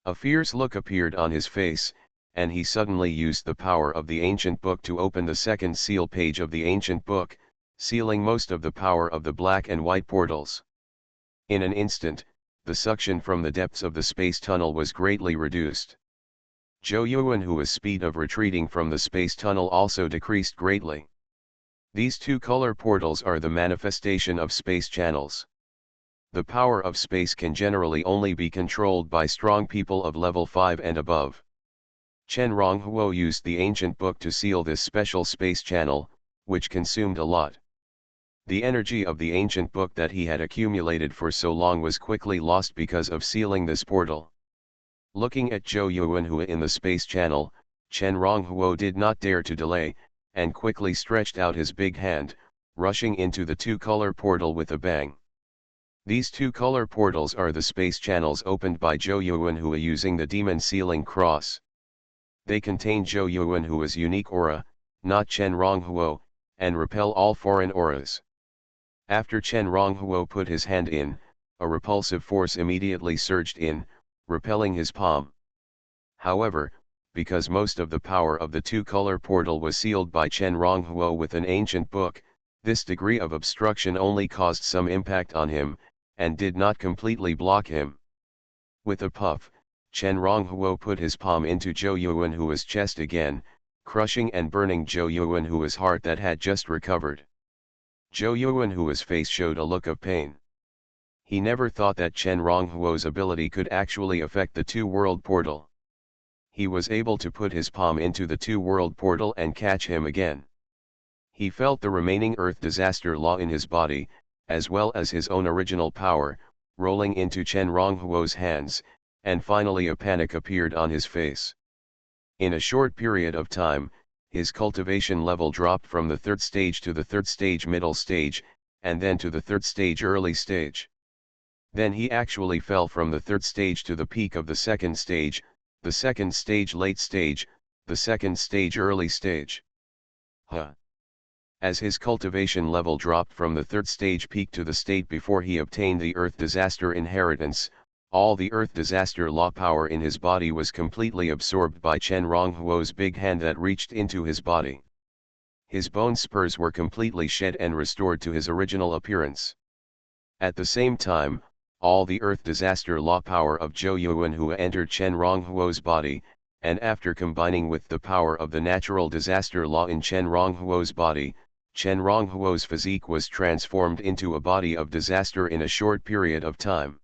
A fierce look appeared on his face, and he suddenly used the power of the ancient book to open the second seal page of the ancient book, sealing most of the power of the black and white portals. In an instant, the suction from the depths of the space tunnel was greatly reduced. Zhou Yuanhua's speed of retreating from the space tunnel also decreased greatly. These two color portals are the manifestation of space channels. The power of space can generally only be controlled by strong people of level 5 and above. Chen Ronghuo used the ancient book to seal this special space channel, which consumed a lot. The energy of the ancient book that he had accumulated for so long was quickly lost because of sealing this portal. Looking at Zhou Yuanhua in the space channel, Chen Ronghuo did not dare to delay, and quickly stretched out his big hand, rushing into the two-color portal with a bang. These two-color portals are the space channels opened by Zhou Yuanhua using the demon sealing cross. They contain Zhou Yuanhua's unique aura, not Chen Ronghuo, and repel all foreign auras. After Chen Ronghuo put his hand in, a repulsive force immediately surged in, repelling his palm. However, because most of the power of the two-color portal was sealed by Chen Ronghuo with an ancient book, this degree of obstruction only caused some impact on him, and did not completely block him. With a puff, Chen Ronghuo put his palm into Zhou Yuanhua's chest again, crushing and burning Zhou Yuanhua's heart that had just recovered. Zhou Yuanhua's face showed a look of pain. He never thought that Chen Ronghuo's ability could actually affect the two-world portal. He was able to put his palm into the two-world portal and catch him again. He felt the remaining earth disaster law in his body, as well as his own original power, rolling into Chen Ronghuo's hands, and finally a panic appeared on his face. In a short period of time, his cultivation level dropped from the third stage to the third stage middle stage, and then to the third stage early stage. Then he actually fell from the third stage to the peak of the second stage late stage, the second stage early stage. As his cultivation level dropped from the third stage peak to the state before he obtained the Earth Disaster Inheritance, all the Earth Disaster Law power in his body was completely absorbed by Chen Ronghuo's big hand that reached into his body. His bone spurs were completely shed and restored to his original appearance. At the same time, all the Earth Disaster Law power of Zhou Yuanhua entered Chen Ronghuo's body, and after combining with the power of the Natural Disaster Law in Chen Ronghuo's body, Chen Ronghuo's physique was transformed into a body of disaster in a short period of time.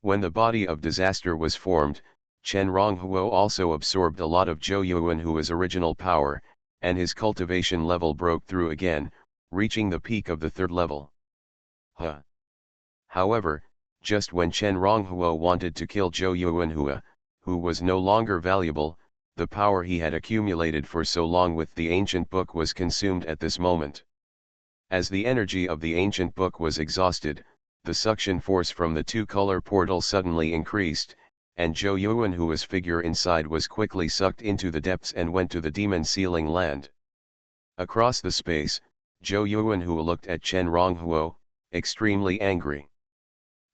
When the body of disaster was formed, Chen Ronghuo also absorbed a lot of Zhou Yuanhua's original power, and his cultivation level broke through again, reaching the peak of the third level. However, just when Chen Ronghuo wanted to kill Zhou Yuanhua, who was no longer valuable, the power he had accumulated for so long with the ancient book was consumed at this moment. As the energy of the ancient book was exhausted, the suction force from the two-color portal suddenly increased, and Zhou Yuanhua's figure inside was quickly sucked into the depths and went to the demon sealing land. Across the space, Zhou Yuanhua looked at Chen Ronghuo, extremely angry.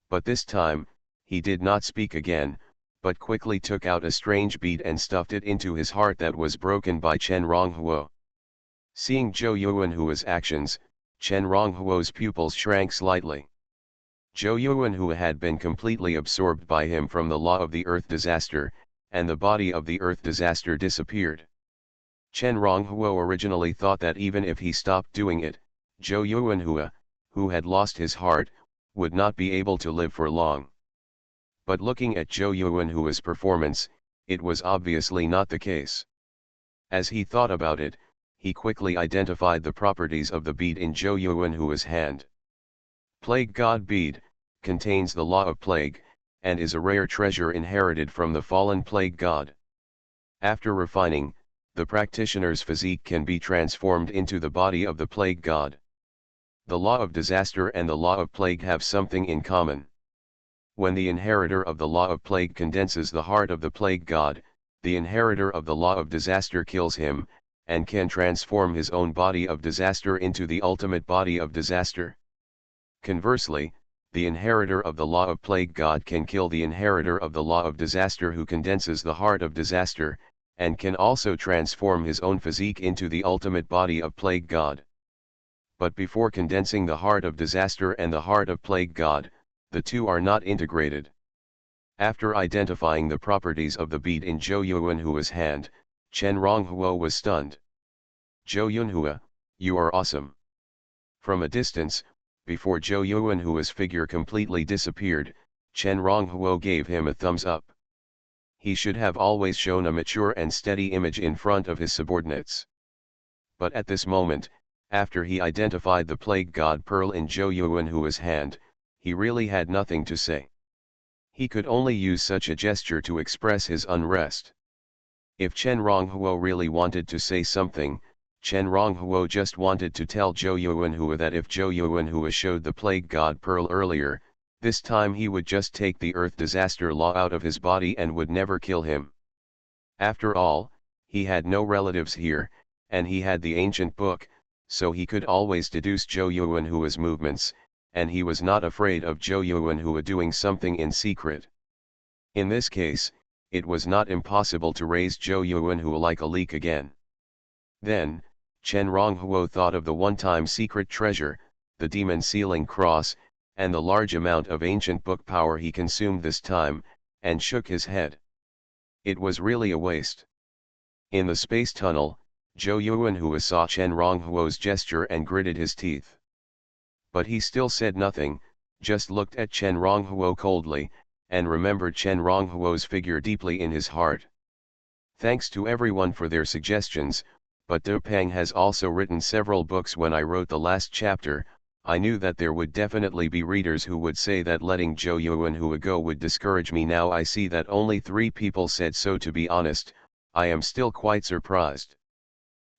But this time, he did not speak again, but quickly took out a strange bead and stuffed it into his heart that was broken by Chen Ronghuo. Seeing Zhou Yuanhua's actions, Chen Ronghuo's pupils shrank slightly. Zhou Yuanhua had been completely absorbed by him from the law of the earth disaster, and the body of the earth disaster disappeared. Chen Ronghuo originally thought that even if he stopped doing it, Zhou Yuanhua, who had lost his heart, would not be able to live for long. But looking at Zhou Yuanhua's performance, it was obviously not the case. As he thought about it, he quickly identified the properties of the bead in Zhou Yuanhua's hand. Plague God Bead contains the law of plague, and is a rare treasure inherited from the fallen plague god. After refining, the practitioner's physique can be transformed into the body of the plague god. The law of disaster and the law of plague have something in common. When the inheritor of the law of plague condenses the heart of the plague god, the inheritor of the law of disaster kills him, and can transform his own body of disaster into the ultimate body of disaster. Conversely, the inheritor of the law of plague god can kill the inheritor of the law of disaster who condenses the heart of disaster, and can also transform his own physique into the ultimate body of plague god. But before condensing the heart of disaster and the heart of plague god, the two are not integrated. After identifying the properties of the bead in Zhou Yuanhua's hand, Chen Ronghuo was stunned. "Zhou Yuanhua, you are awesome." From a distance, before Zhou Yuanhua's figure completely disappeared, Chen Ronghuo gave him a thumbs up. He should have always shown a mature and steady image in front of his subordinates. But at this moment, after he identified the plague god pearl in Zhou Yuanhua's hand, he really had nothing to say. He could only use such a gesture to express his unrest. If Chen Ronghuo really wanted to say something, Chen Ronghuo just wanted to tell Zhou Yuanhua that if Zhou Yuanhua showed the plague god pearl earlier, this time he would just take the earth disaster law out of his body and would never kill him. After all, he had no relatives here, and he had the ancient book, so he could always deduce Zhou Yuanhua's movements, and he was not afraid of Zhou Yuanhua doing something in secret. In this case, it was not impossible to raise Zhou Yuanhua like a leak again. Then, Chen Ronghuo thought of the one-time secret treasure, the demon sealing cross, and the large amount of ancient book power he consumed this time, and shook his head. It was really a waste. In the space tunnel, Zhou Yuanhua saw Chen Ronghuo's gesture and gritted his teeth. But he still said nothing, just looked at Chen Ronghuo coldly, and remembered Chen Ronghuo's figure deeply in his heart. Thanks to everyone for their suggestions, but Du Peng has also written several books. When I wrote the last chapter, I knew that there would definitely be readers who would say that letting Zhou Yuanhua go would discourage me. Now I see that only 3 people said so. To be honest, I am still quite surprised.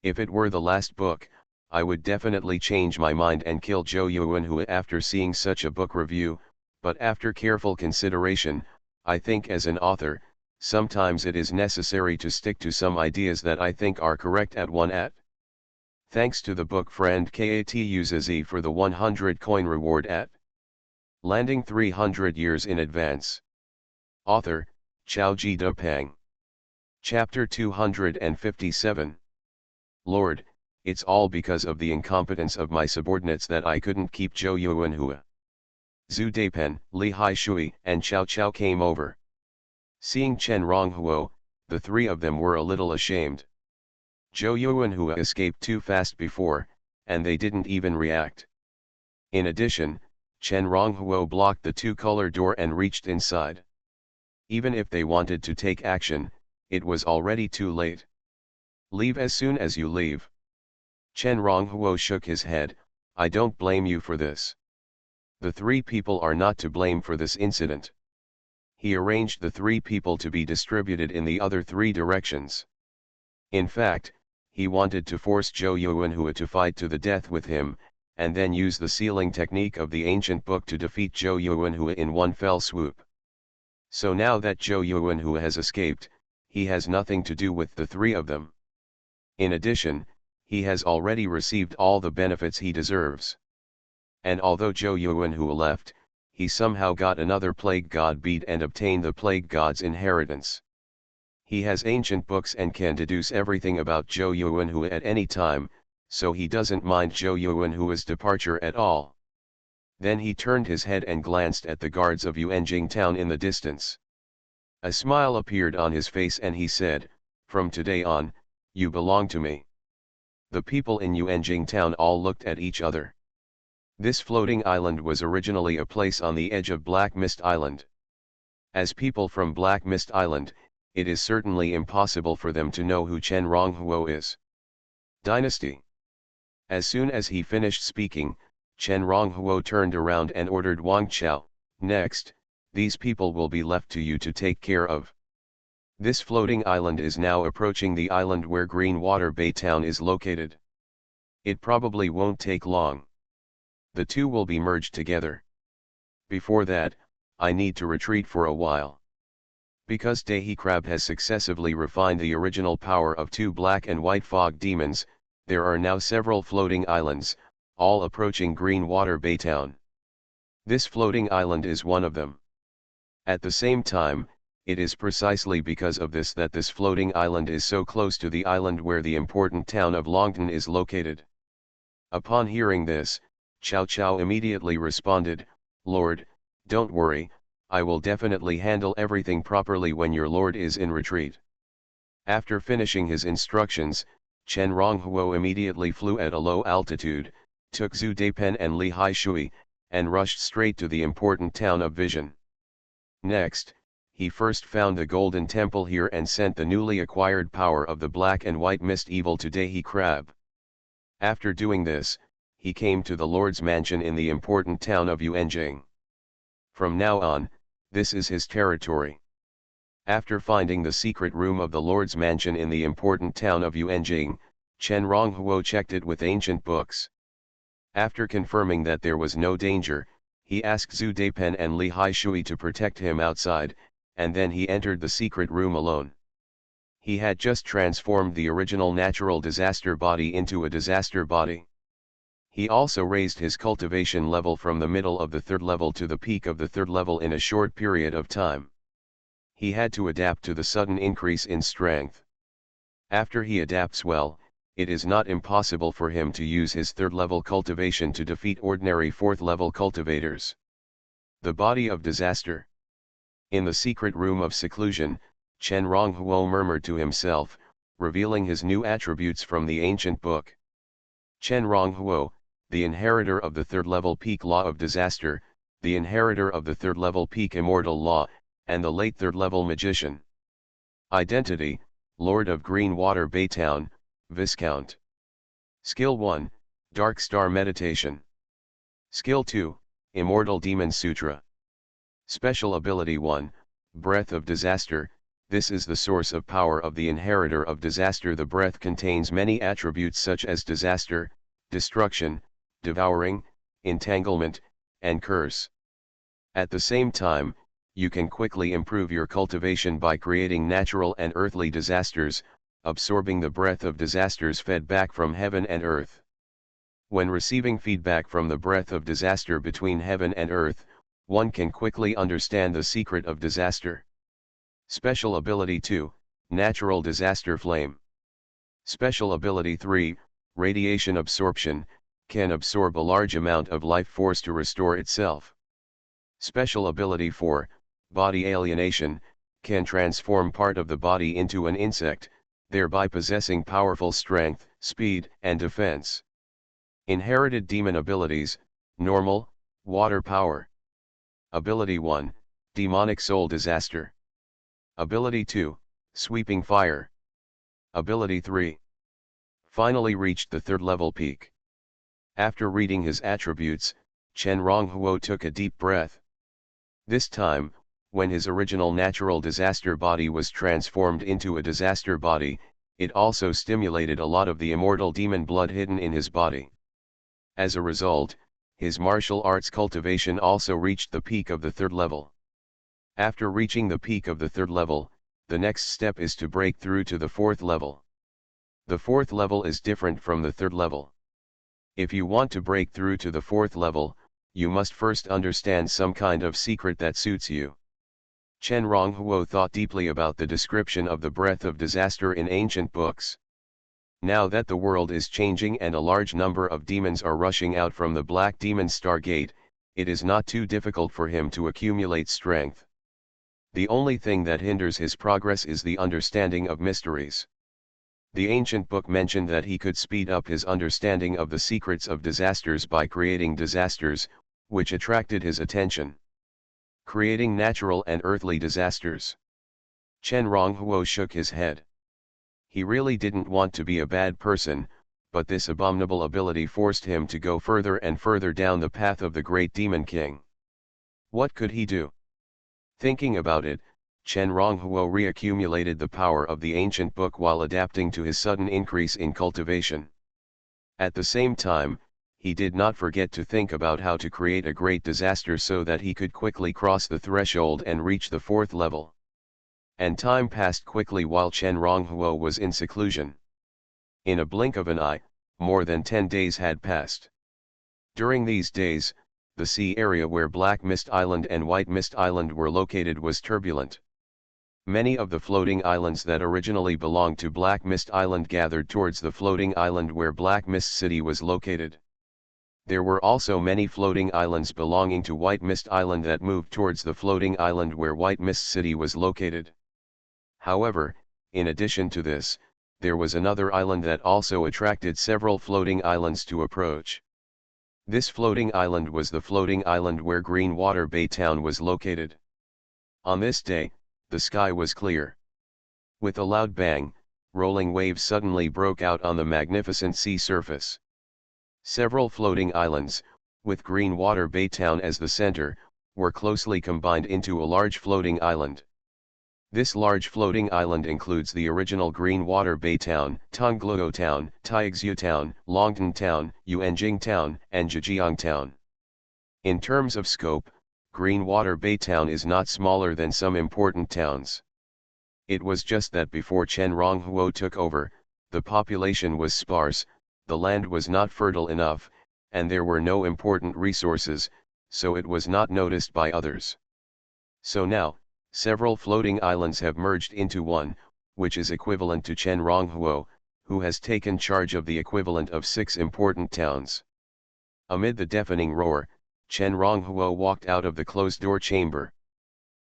If it were the last book, I would definitely change my mind and kill Zhou Yuanhua after seeing such a book review, but after careful consideration, I think as an author, sometimes it is necessary to stick to some ideas that I think are correct at one at. Thanks to the book friend KATUZZ for the 100 coin reward at landing 300 years in advance. Author, Chaoji Du Peng. Chapter 257. Lord, it's all because of the incompetence of my subordinates that I couldn't keep Zhou Yuanhua. Zhu Daipen, Li Haishui, and Chao Chao came over. Seeing Chen Ronghuo, the 3 of them were a little ashamed. Zhou Yuanhua escaped too fast before, and they didn't even react. In addition, Chen Ronghuo blocked the 2-color door and reached inside. Even if they wanted to take action, it was already too late. Leave as soon as you leave. Chen Ronghuo shook his head. I don't blame you for this. The 3 people are not to blame for this incident. He arranged the 3 people to be distributed in the other 3 directions. In fact, he wanted to force Zhou Yuanhua to fight to the death with him, and then use the sealing technique of the ancient book to defeat Zhou Yuanhua in one fell swoop. So now that Zhou Yuanhua has escaped, he has nothing to do with the 3 of them. In addition, he has already received all the benefits he deserves. And although Zhou Yuanhua left, he somehow got another plague god bead and obtained the plague god's inheritance. He has ancient books and can deduce everything about Zhou Yuanhua at any time, so he doesn't mind Zhou Yuanhua's departure at all. Then he turned his head and glanced at the guards of Yuanjing town in the distance. A smile appeared on his face and he said, "From today on, you belong to me." The people in Yuanjing town all looked at each other. This floating island was originally a place on the edge of Black Mist Island. As people from Black Mist Island, it is certainly impossible for them to know who Chen Ronghuo is. Dynasty. As soon as he finished speaking, Chen Ronghuo turned around and ordered Wang Chao, next, these people will be left to you to take care of. This floating island is now approaching the island where Green Water Bay Town is located. It probably won't take long. The two will be merged together. Before that, I need to retreat for a while. Because Dahi Crab has successively refined the original power of two black and white fog demons, there are now several floating islands, all approaching Green Water Bay Town. This floating island is one of them. At the same time, it is precisely because of this that this floating island is so close to the island where the important town of Longton is located. Upon hearing this, Cao Cao immediately responded, "Lord, don't worry, I will definitely handle everything properly when your lord is in retreat." After finishing his instructions, Chen Ronghuo immediately flew at a low altitude, took Zhu Daipen and Li Haishui, and rushed straight to the important town of Vision. Next, he first found the Golden Temple here and sent the newly acquired power of the Black and White Mist Evil to Dahi Crab. After doing this, he came to the Lord's mansion in the important town of Yuanjing. From now on, this is his territory. After finding the secret room of the Lord's mansion in the important town of Yuanjing, Chen Ronghuo checked it with ancient books. After confirming that there was no danger, he asked Zhu Daipen and Li Haishui to protect him outside, and then he entered the secret room alone. He had just transformed the original natural disaster body into a disaster body. He also raised his cultivation level from the middle of the third level to the peak of the third level in a short period of time. He had to adapt to the sudden increase in strength. After he adapts well, it is not impossible for him to use his third level cultivation to defeat ordinary fourth level cultivators. The body of disaster. In the secret room of seclusion, Chen Ronghuo murmured to himself, revealing his new attributes from the ancient book. Chen Ronghuo, the inheritor of the third level peak law of disaster, the inheritor of the third level peak immortal law, and the late third level magician. Identity, Lord of Green Water Bay Town, Viscount. Skill 1, Dark Star Meditation. Skill 2, Immortal Demon Sutra. Special Ability 1, Breath of Disaster. This is the source of power of the inheritor of disaster. The breath contains many attributes such as disaster, destruction, devouring, entanglement, and curse. At the same time, you can quickly improve your cultivation by creating natural and earthly disasters, absorbing the breath of disasters fed back from heaven and earth. When receiving feedback from the breath of disaster between heaven and earth, one can quickly understand the secret of disaster. Special Ability 2, Natural Disaster Flame. Special Ability 3, Radiation Absorption, can absorb a large amount of life force to restore itself. Special Ability 4, Body Alienation, can transform part of the body into an insect, thereby possessing powerful strength, speed, and defense. Inherited Demon Abilities, Normal, Water Power. Ability 1, Demonic Soul Disaster. Ability 2, Sweeping Fire. Ability 3. Finally reached the third level peak. After reading his attributes, Chen Ronghuo took a deep breath. This time, when his original natural disaster body was transformed into a disaster body, it also stimulated a lot of the immortal demon blood hidden in his body. As a result, his martial arts cultivation also reached the peak of the third level. After reaching the peak of the third level, the next step is to break through to the fourth level. The fourth level is different from the third level. If you want to break through to the fourth level, you must first understand some kind of secret that suits you. Chen Ronghuo thought deeply about the description of the breath of disaster in ancient books. Now that the world is changing and a large number of demons are rushing out from the Black Demon Stargate, it is not too difficult for him to accumulate strength. The only thing that hinders his progress is the understanding of mysteries. The ancient book mentioned that he could speed up his understanding of the secrets of disasters by creating disasters, which attracted his attention. creating natural and earthly disasters. Chen Ronghuo shook his head. He really didn't want to be a bad person, but this abominable ability forced him to go further and further down the path of the great Demon King. What could he do? Thinking about it, Chen Ronghuo reaccumulated the power of the ancient book while adapting to his sudden increase in cultivation. At the same time, he did not forget to think about how to create a great disaster so that he could quickly cross the threshold and reach the 4th level. And time passed quickly while Chen Ronghuo was in seclusion. In a blink of an eye, more than 10 days had passed. During these days, the sea area where Black Mist Island and White Mist Island were located was turbulent. Many of the floating islands that originally belonged to Black Mist Island gathered towards the floating island where Black Mist City was located. There were also many floating islands belonging to White Mist Island that moved towards the floating island where White Mist City was located. However, in addition to this, there was another island that also attracted several floating islands to approach. This floating island was the floating island where Greenwater Bay Town was located. On this day, the sky was clear. With a loud bang, rolling waves suddenly broke out on the magnificent sea surface. Several floating islands, with Greenwater Bay Town as the center, were closely combined into a large floating island. This large floating island includes the original Greenwater Bay Town, Tongluo Town, Taixiu Town, Longtan Town, Yuanjing Town, and Zhejiang Town. In terms of scope, Greenwater Bay Town is not smaller than some important towns. It was just that before Chen Ronghuo took over, the population was sparse, the land was not fertile enough, and there were no important resources, so it was not noticed by others. So now, several floating islands have merged into one, which is equivalent to Chen Ronghuo, who has taken charge of the equivalent of 6 important towns. Amid the deafening roar, Chen Ronghuo walked out of the closed-door chamber.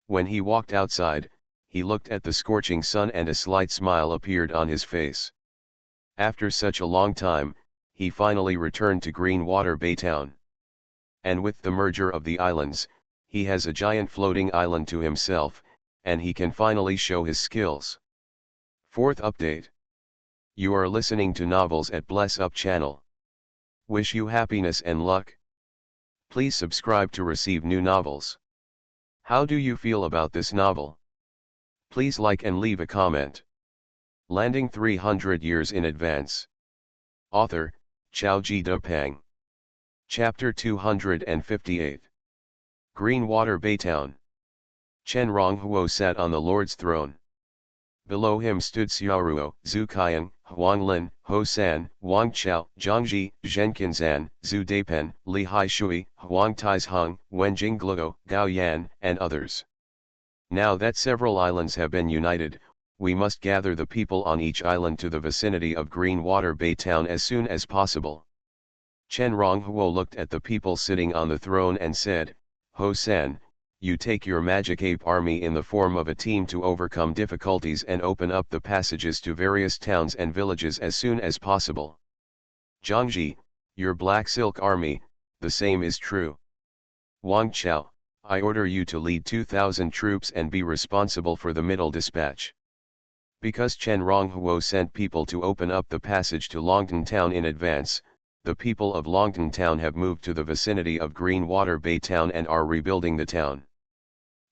When he walked outside, he looked at the scorching sun and a slight smile appeared on his face. After such a long time, he finally returned to Greenwater Bay Town. And with the merger of the islands, he has a giant floating island to himself, and he can finally show his skills. 4th update. You are listening to novels at Bless Up channel. Wish you happiness and luck. Please subscribe to receive new novels. How do you feel about this novel? Please like and leave a comment. Landing 300 years in advance. Author, Chao Ji Dupang. Chapter 258. Greenwater Bay Town. Chen Ronghuo sat on the Lord's throne. Below him stood Xiaoruo, Zhu Qian, Huanglin, Ho San, Wang Chao, Zhangji, Zhenqinzan, Zhu Daipen, Li Haishui, Huang Taizheng, Wen Jingluo, Gao Yan, and others. Now that several islands have been united, we must gather the people on each island to the vicinity of Greenwater Bay Town as soon as possible. Chen Ronghuo looked at the people sitting on the throne and said, Ho San, you take your magic ape army in the form of a team to overcome difficulties and open up the passages to various towns and villages as soon as possible. Zhangji, your black silk army, the same is true. Wang Chao, I order you to lead 2,000 troops and be responsible for the middle dispatch. Because Chen Ronghuo sent people to open up the passage to Longtan Town in advance, the people of Longtan Town have moved to the vicinity of Greenwater Bay Town and are rebuilding the town.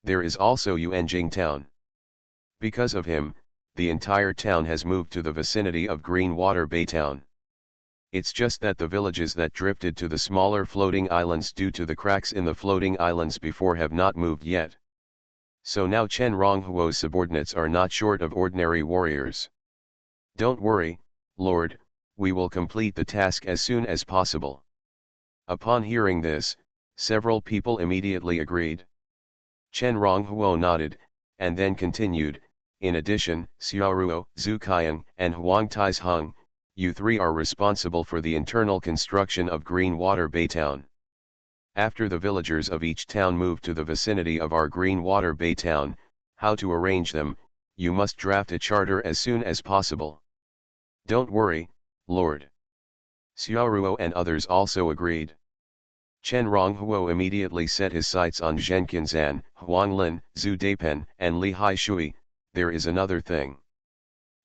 There is also Yuanjing Town. Because of him, the entire town has moved to the vicinity of Greenwater Bay Town. It's just that the villages that drifted to the smaller floating islands due to the cracks in the floating islands before have not moved yet. So now Chen Ronghuo's subordinates are not short of ordinary warriors. Don't worry, Lord, we will complete the task as soon as possible. Upon hearing this, several people immediately agreed. Chen Ronghuo nodded, and then continued, in addition, Xiaoruo, Zhu Qian, and Huang Taizheng, you 3 are responsible for the internal construction of Greenwater Bay Town. After the villagers of each town move to the vicinity of our Greenwater Bay Town, how to arrange them, you must draft a charter as soon as possible. Don't worry, Lord. Xiaoruo and others also agreed. Chen Ronghuo immediately set his sights on Zhenkinzan, Huanglin, Zhu Daipen, and Li Haishui. There is another thing.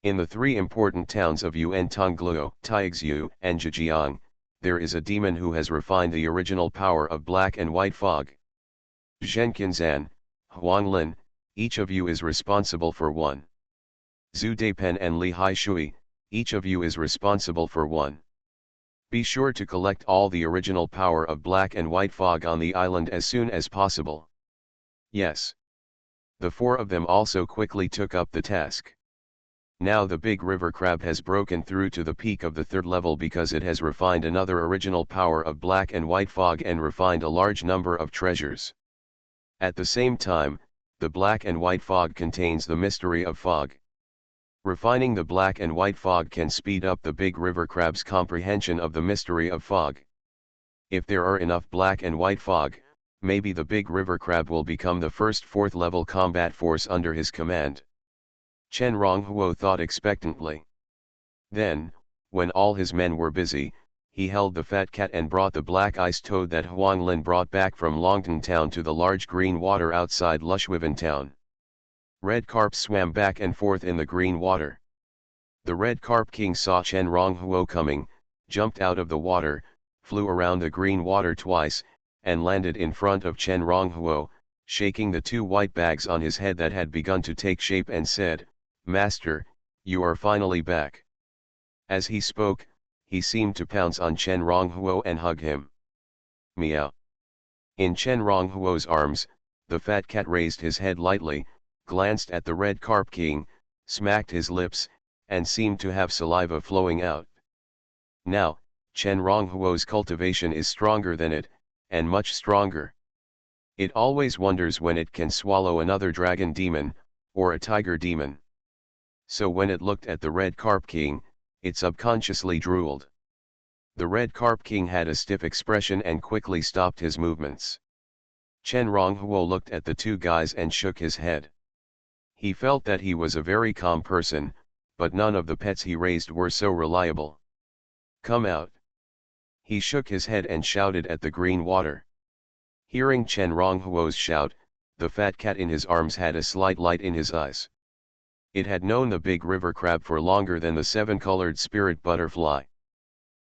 In the three important towns of Yuan Tongluo, Taixu, and Zhejiang, there is a demon who has refined the original power of black and white fog. Zhenkinzan, Huanglin, each of you is responsible for one. Zhu Daipen and Li Haishui, each of you is responsible for one. Be sure to collect all the original power of black and white fog on the island as soon as possible. Yes. The four of them also quickly took up the task. Now the big river crab has broken through to the peak of the third level because it has refined another original power of black and white fog and refined a large number of treasures. At the same time, the black and white fog contains the mystery of fog. Refining the black and white fog can speed up the big river crab's comprehension of the mystery of fog. If there are enough black and white fog, maybe the big river crab will become the first fourth-level combat force under his command. Chen Ronghuo thought expectantly. Then, when all his men were busy, he held the fat cat and brought the black ice toad that Huanglin brought back from Longtan town to the large green water outside Lushwiven town. Red carp swam back and forth in the green water. The red carp king saw Chen Ronghuo coming, jumped out of the water, flew around the green water twice, and landed in front of Chen Ronghuo, shaking the two white bags on his head that had begun to take shape and said, "Master, you are finally back." As he spoke, he seemed to pounce on Chen Ronghuo and hug him. Meow. In Chen Ronghuo's arms, the fat cat raised his head lightly, glanced at the red carp king, smacked his lips, and seemed to have saliva flowing out. Now, Chen Ronghuo's cultivation is stronger than it, and much stronger. It always wonders when it can swallow another dragon demon, or a tiger demon. So when it looked at the red carp king, it subconsciously drooled. The red carp king had a stiff expression and quickly stopped his movements. Chen Ronghuo looked at the two guys and shook his head. He felt that he was a very calm person, but none of the pets he raised were so reliable. "Come out." He shook his head and shouted at the green water. Hearing Chen Ronghuo's shout, the fat cat in his arms had a slight light in his eyes. It had known the big river crab for longer than the seven-colored spirit butterfly.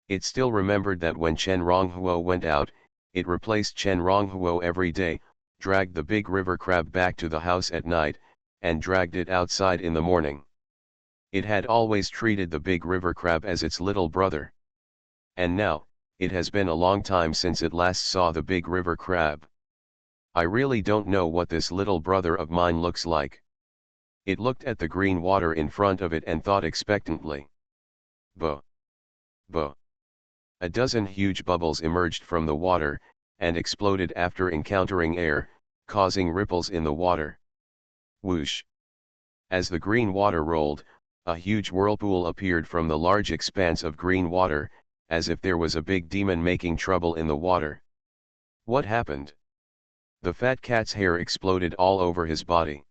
It still remembered that when Chen Ronghuo went out, it replaced Chen Ronghuo every day, dragged the big river crab back to the house at night, and dragged it outside in the morning. It had always treated the big river crab as its little brother. And now, it has been a long time since it last saw the big river crab. "I really don't know what this little brother of mine looks like." It looked at the green water in front of it and thought expectantly. Buh! Buh! A dozen huge bubbles emerged from the water, and exploded after encountering air, causing ripples in the water. Whoosh! As the green water rolled, a huge whirlpool appeared from the large expanse of green water, as if there was a big demon making trouble in the water. What happened? The fat cat's hair exploded all over his body.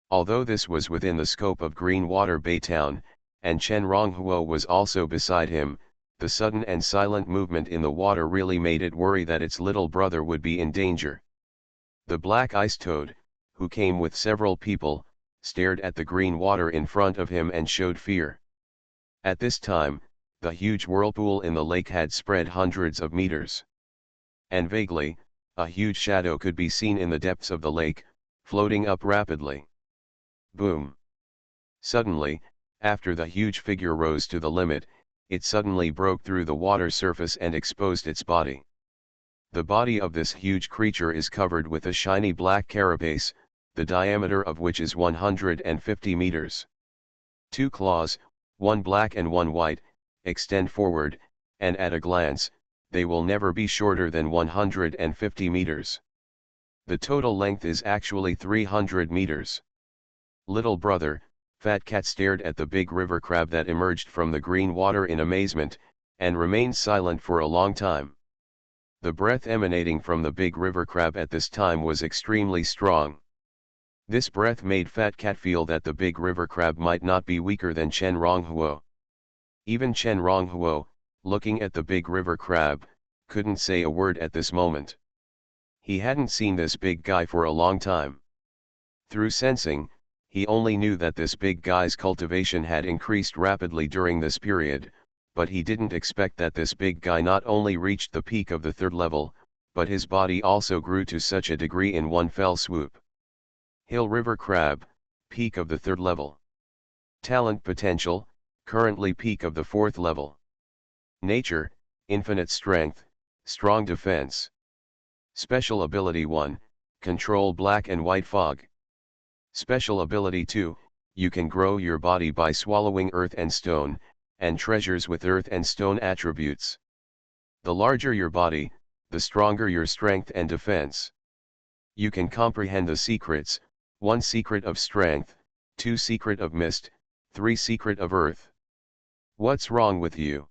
Although this was within the scope of Green Water Bay Town, and Chen Ronghuo was also beside him, the sudden and silent movement in the water really made it worry that its little brother would be in danger. The black ice toad, who came with several people, stared at the green water in front of him and showed fear. At this time, the huge whirlpool in the lake had spread hundreds of meters. And vaguely, a huge shadow could be seen in the depths of the lake, floating up rapidly. Boom! Suddenly, after the huge figure rose to the limit, it suddenly broke through the water surface and exposed its body. The body of this huge creature is covered with a shiny black carapace, the diameter of which is 150 meters. Two claws, one black and one white, extend forward, and at a glance, they will never be shorter than 150 meters. The total length is actually 300 meters. Little brother, Fat Cat stared at the big river crab that emerged from the green water in amazement, and remained silent for a long time. The breath emanating from the big river crab at this time was extremely strong. This breath made Fat Cat feel that the big river crab might not be weaker than Chen Ronghuo. Even Chen Ronghuo, looking at the big river crab, couldn't say a word at this moment. He hadn't seen this big guy for a long time. Through sensing, he only knew that this big guy's cultivation had increased rapidly during this period, but he didn't expect that this big guy not only reached the peak of the 3rd level, but his body also grew to such a degree in one fell swoop. Hill River Crab, peak of the 3rd level. Talent potential, currently peak of the 4th level. Nature, infinite strength, strong defense. Special Ability 1, control black and white fog. Special Ability 2, you can grow your body by swallowing earth and stone, and treasures with earth and stone attributes. The larger your body, the stronger your strength and defense. You can comprehend the secrets, 1 secret of strength, 2 secret of mist, 3 secret of earth. What's wrong with you?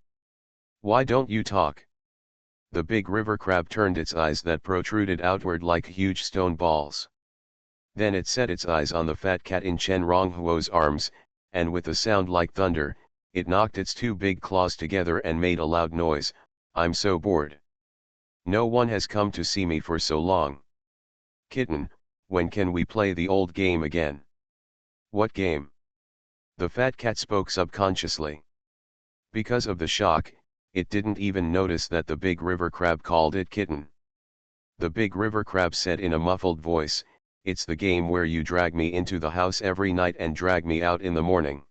Why don't you talk? The big river crab turned its eyes that protruded outward like huge stone balls. Then it set its eyes on the fat cat in Chen Ronghuo's arms, and with a sound like thunder, it knocked its 2 big claws together and made a loud noise. I'm so bored. No one has come to see me for so long. Kitten, when can we play the old game again? What game? The fat cat spoke subconsciously. Because of the shock, it didn't even notice that the big river crab called it kitten. The big river crab said in a muffled voice, it's the game where you drag me into the house every night and drag me out in the morning.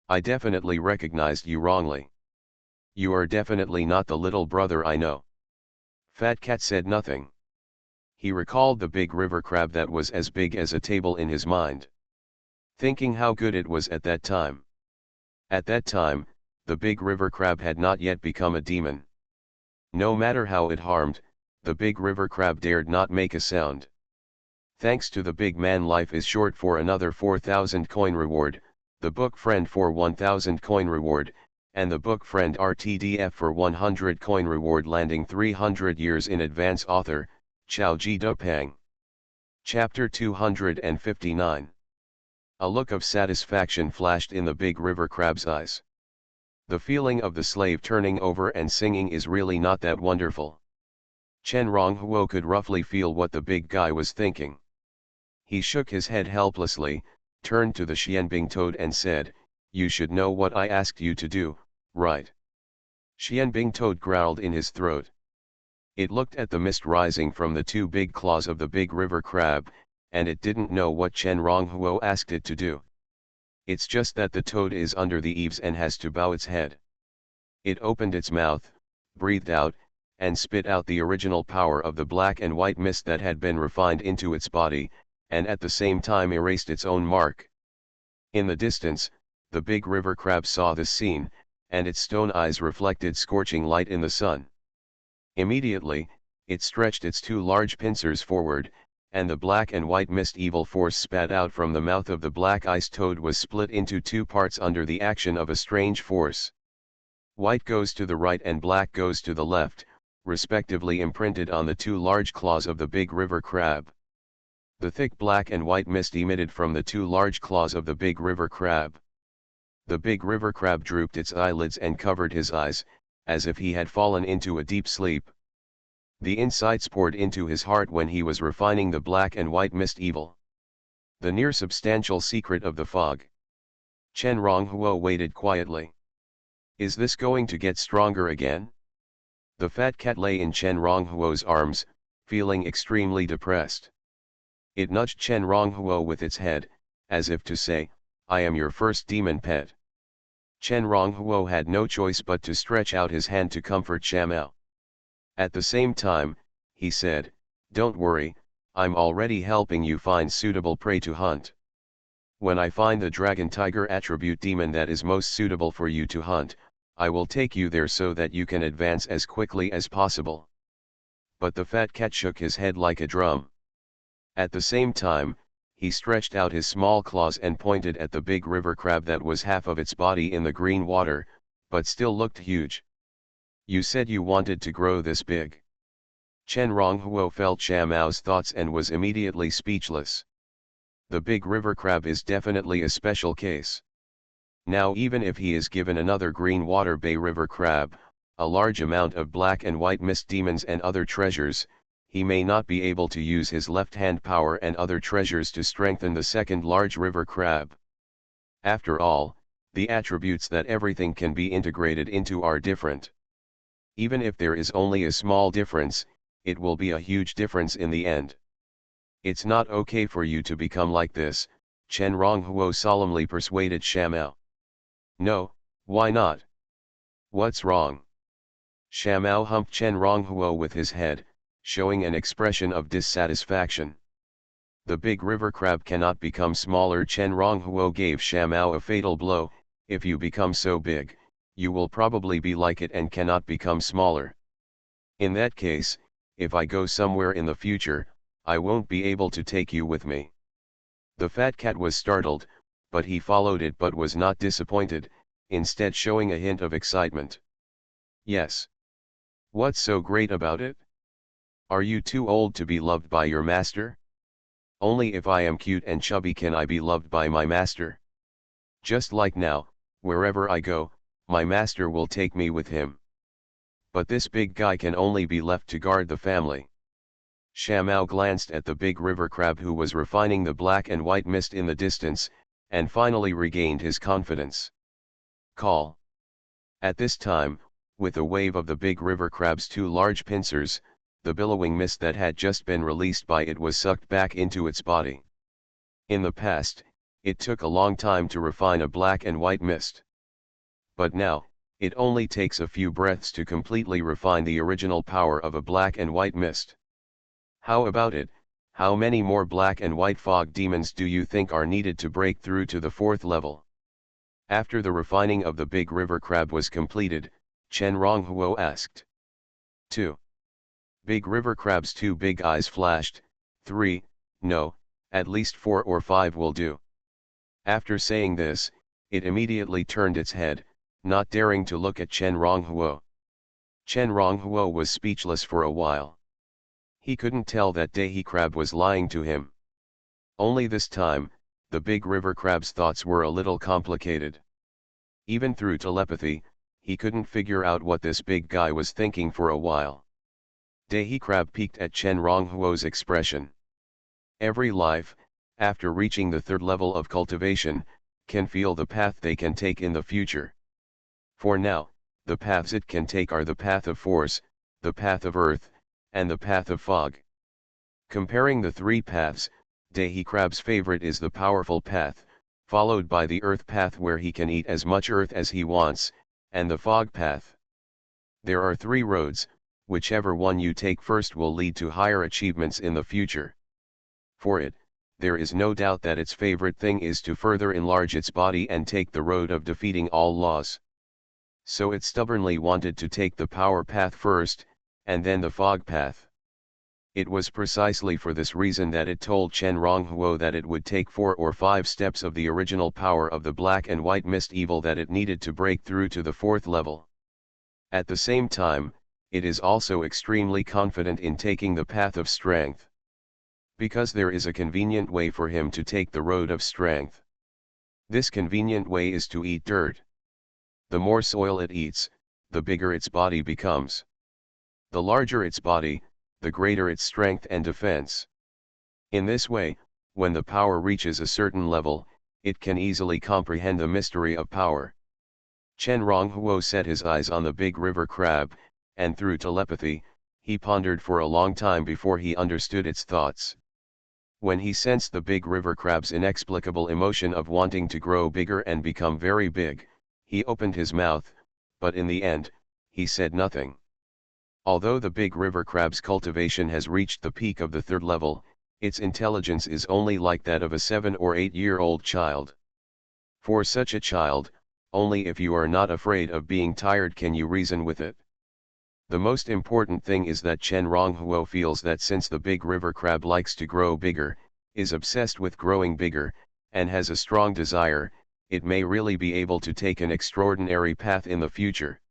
I definitely recognized you wrongly. You are definitely not the little brother I know. Fat cat said nothing. He recalled the big river crab that was as big as a table in his mind. Thinking how good it was at that time. At that time, the big river crab had not yet become a demon. No matter how it harmed, the big river crab dared not make a sound. Thanks to the big man, life is short for another 4,000 coin reward, the book friend for 1,000 coin reward, and the book friend RTDF for 100 coin reward, landing 300 years in advance. Author, Chao Ji Dupang. Chapter 259. A look of satisfaction flashed in the big river crab's eyes. The feeling of the slave turning over and singing is really not that wonderful. Chen Ronghuo could roughly feel what the big guy was thinking. He shook his head helplessly, turned to the Xianbing toad and said, you should know what I asked you to do, right? Xianbing toad growled in his throat. It looked at the mist rising from the 2 big claws of the big river crab, and it didn't know what Chen Ronghuo asked it to do. It's just that the toad is under the eaves and has to bow its head. It opened its mouth, breathed out, and spit out the original power of the black and white mist that had been refined into its body, and at the same time erased its own mark. In the distance, the big river crab saw this scene, and its stone eyes reflected scorching light in the sun. Immediately, it stretched its 2 large pincers forward, and the black and white mist evil force spat out from the mouth of the black ice toad was split into 2 parts under the action of a strange force. White goes to the right and black goes to the left, respectively imprinted on the 2 large claws of the big river crab. The thick black and white mist emitted from the 2 large claws of the big river crab. The big river crab drooped its eyelids and covered his eyes, as if he had fallen into a deep sleep. The insights poured into his heart when he was refining the black and white mist evil. The near substantial secret of the fog. Chen Ronghuo waited quietly. Is this going to get stronger again? The fat cat lay in Chen Ronghuo's arms, feeling extremely depressed. It nudged Chen Ronghuo with its head, as if to say, I am your first demon pet. Chen Ronghuo had no choice but to stretch out his hand to comfort Shamao. At the same time, he said, don't worry, I'm already helping you find suitable prey to hunt. When I find the dragon tiger attribute demon that is most suitable for you to hunt, I will take you there so that you can advance as quickly as possible. But the fat cat shook his head like a drum. At the same time, he stretched out his small claws and pointed at the big river crab that was half of its body in the green water, but still looked huge. You said you wanted to grow this big. Chen Ronghuo felt Shamao's thoughts and was immediately speechless. The big river crab is definitely a special case. Now even if he is given another green water bay river crab, a large amount of black and white mist demons and other treasures, he may not be able to use his left-hand power and other treasures to strengthen the second large river crab. After all, the attributes that everything can be integrated into are different. Even if there is only a small difference, it will be a huge difference in the end. It's not okay for you to become like this, Chen Ronghuo solemnly persuaded Shamao. No, why not? What's wrong? Shamao humped Chen Ronghuo with his head, showing an expression of dissatisfaction. The big river crab cannot become smaller. Chen Ronghuo gave Shamao a fatal blow. If you become so big, you will probably be like it and cannot become smaller. In that case, if I go somewhere in the future, I won't be able to take you with me. The fat cat was startled, but he followed it but was not disappointed, instead showing a hint of excitement. Yes. What's so great about it? Are you too old to be loved by your master? Only if I am cute and chubby can I be loved by my master. Just like now, wherever I go, my master will take me with him. But this big guy can only be left to guard the family. Shamao glanced at the big river crab who was refining the black and white mist in the distance, and finally regained his confidence. Call. At this time, with a wave of the big river crab's two large pincers, the billowing mist that had just been released by it was sucked back into its body. In the past, it took a long time to refine a black and white mist. But now, it only takes a few breaths to completely refine the original power of a black and white mist. How about it? How many more black and white fog demons do you think are needed to break through to the 4th level? After the refining of the big river crab was completed, Chen Ronghuo asked. 2. Big river crab's two big eyes flashed. 3, no, at least 4 or 5 will do. After saying this, it immediately turned its head, not daring to look at Chen Ronghuo. Chen Ronghuo was speechless for a while. He couldn't tell that Dahi crab was lying to him. Only this time, the big river crab's thoughts were a little complicated. Even through telepathy, he couldn't figure out what this big guy was thinking for a while. Dahi crab peeked at Chen Ronghuo's expression. Every life, after reaching the 3rd level of cultivation, can feel the path they can take in the future. For now, the paths it can take are the path of force, the path of earth, and the path of fog. Comparing the 3 paths, Dahi crab's favorite is the powerful path, followed by the earth path where he can eat as much earth as he wants, and the fog path. There are 3 roads, whichever one you take first will lead to higher achievements in the future. For it, there is no doubt that its favorite thing is to further enlarge its body and take the road of defeating all laws. So it stubbornly wanted to take the power path first, and then the fog path. It was precisely for this reason that it told Chen Ronghuo that it would take 4 or 5 steps of the original power of the black and white mist evil that it needed to break through to the 4th level. At the same time, it is also extremely confident in taking the path of strength. Because there is a convenient way for him to take the road of strength. This convenient way is to eat dirt. The more soil it eats, the bigger its body becomes. The larger its body, the greater its strength and defense. In this way, when the power reaches a certain level, it can easily comprehend the mystery of power. Chen Ronghuo set his eyes on the big river crab, and through telepathy, he pondered for a long time before he understood its thoughts. When he sensed the big river crab's inexplicable emotion of wanting to grow bigger and become very big, he opened his mouth, but in the end, he said nothing. Although the big river crab's cultivation has reached the peak of the 3rd level, its intelligence is only like that of a 7 or 8-year-old child. For such a child, only if you are not afraid of being tired can you reason with it. The most important thing is that Chen Ronghuo feels that since the big river crab likes to grow bigger, is obsessed with growing bigger, and has a strong desire, it may really be able to take an extraordinary path in the future.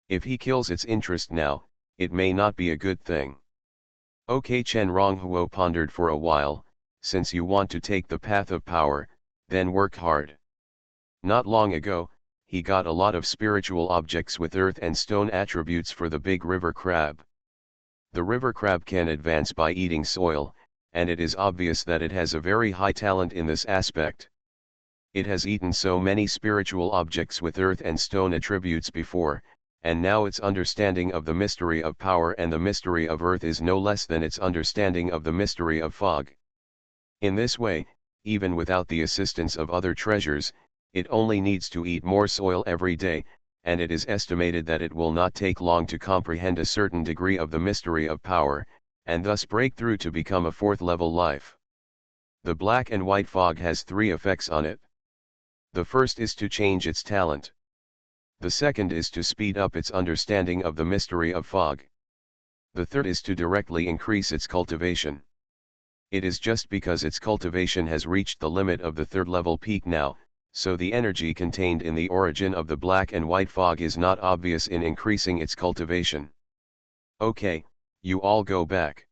If he kills its interest now, it may not be a good thing. Okay, Chen Ronghuo pondered for a while, since you want to take the path of power, then work hard. Not long ago, he got a lot of spiritual objects with earth and stone attributes for the big river crab. The river crab can advance by eating soil, and it is obvious that it has a very high talent in this aspect. It has eaten so many spiritual objects with earth and stone attributes before, and now its understanding of the mystery of power and the mystery of earth is no less than its understanding of the mystery of fog. In this way, even without the assistance of other treasures, it only needs to eat more soil every day, and it is estimated that it will not take long to comprehend a certain degree of the mystery of power, and thus break through to become a fourth-level life. The black and white fog has three effects on it. The first is to change its talent. The second is to speed up its understanding of the mystery of fog. The third is to directly increase its cultivation. It is just because its cultivation has reached the limit of the third-level peak now, so the energy contained in the origin of the black and white fog is not obvious in increasing its cultivation. Okay, you all go back.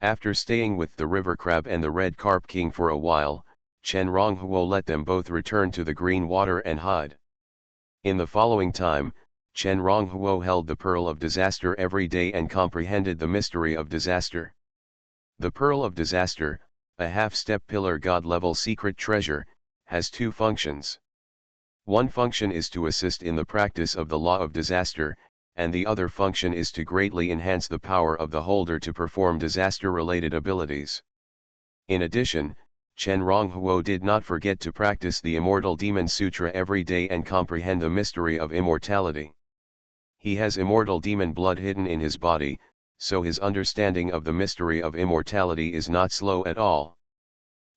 After staying with the river crab and the red carp king for a while, Chen Ronghuo let them both return to the green water and hide. In the following time, Chen Ronghuo held the Pearl of Disaster every day and comprehended the mystery of disaster. The Pearl of Disaster, a half-step pillar god-level secret treasure, has two functions. One function is to assist in the practice of the law of disaster, and the other function is to greatly enhance the power of the holder to perform disaster-related abilities. In addition, Chen Ronghuo did not forget to practice the Immortal Demon Sutra every day and comprehend the mystery of immortality. He has immortal demon blood hidden in his body, so his understanding of the mystery of immortality is not slow at all.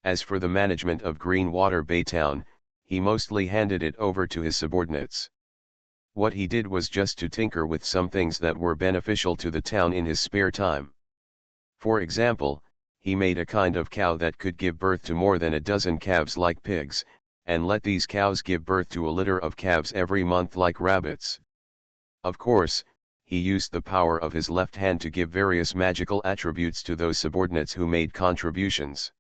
As for the management of Greenwater Bay Town, he mostly handed it over to his subordinates. What he did was just to tinker with some things that were beneficial to the town in his spare time. For example, he made a kind of cow that could give birth to more than a dozen calves like pigs, and let these cows give birth to a litter of calves every month like rabbits. Of course, he used the power of his left hand to give various magical attributes to those subordinates who made contributions.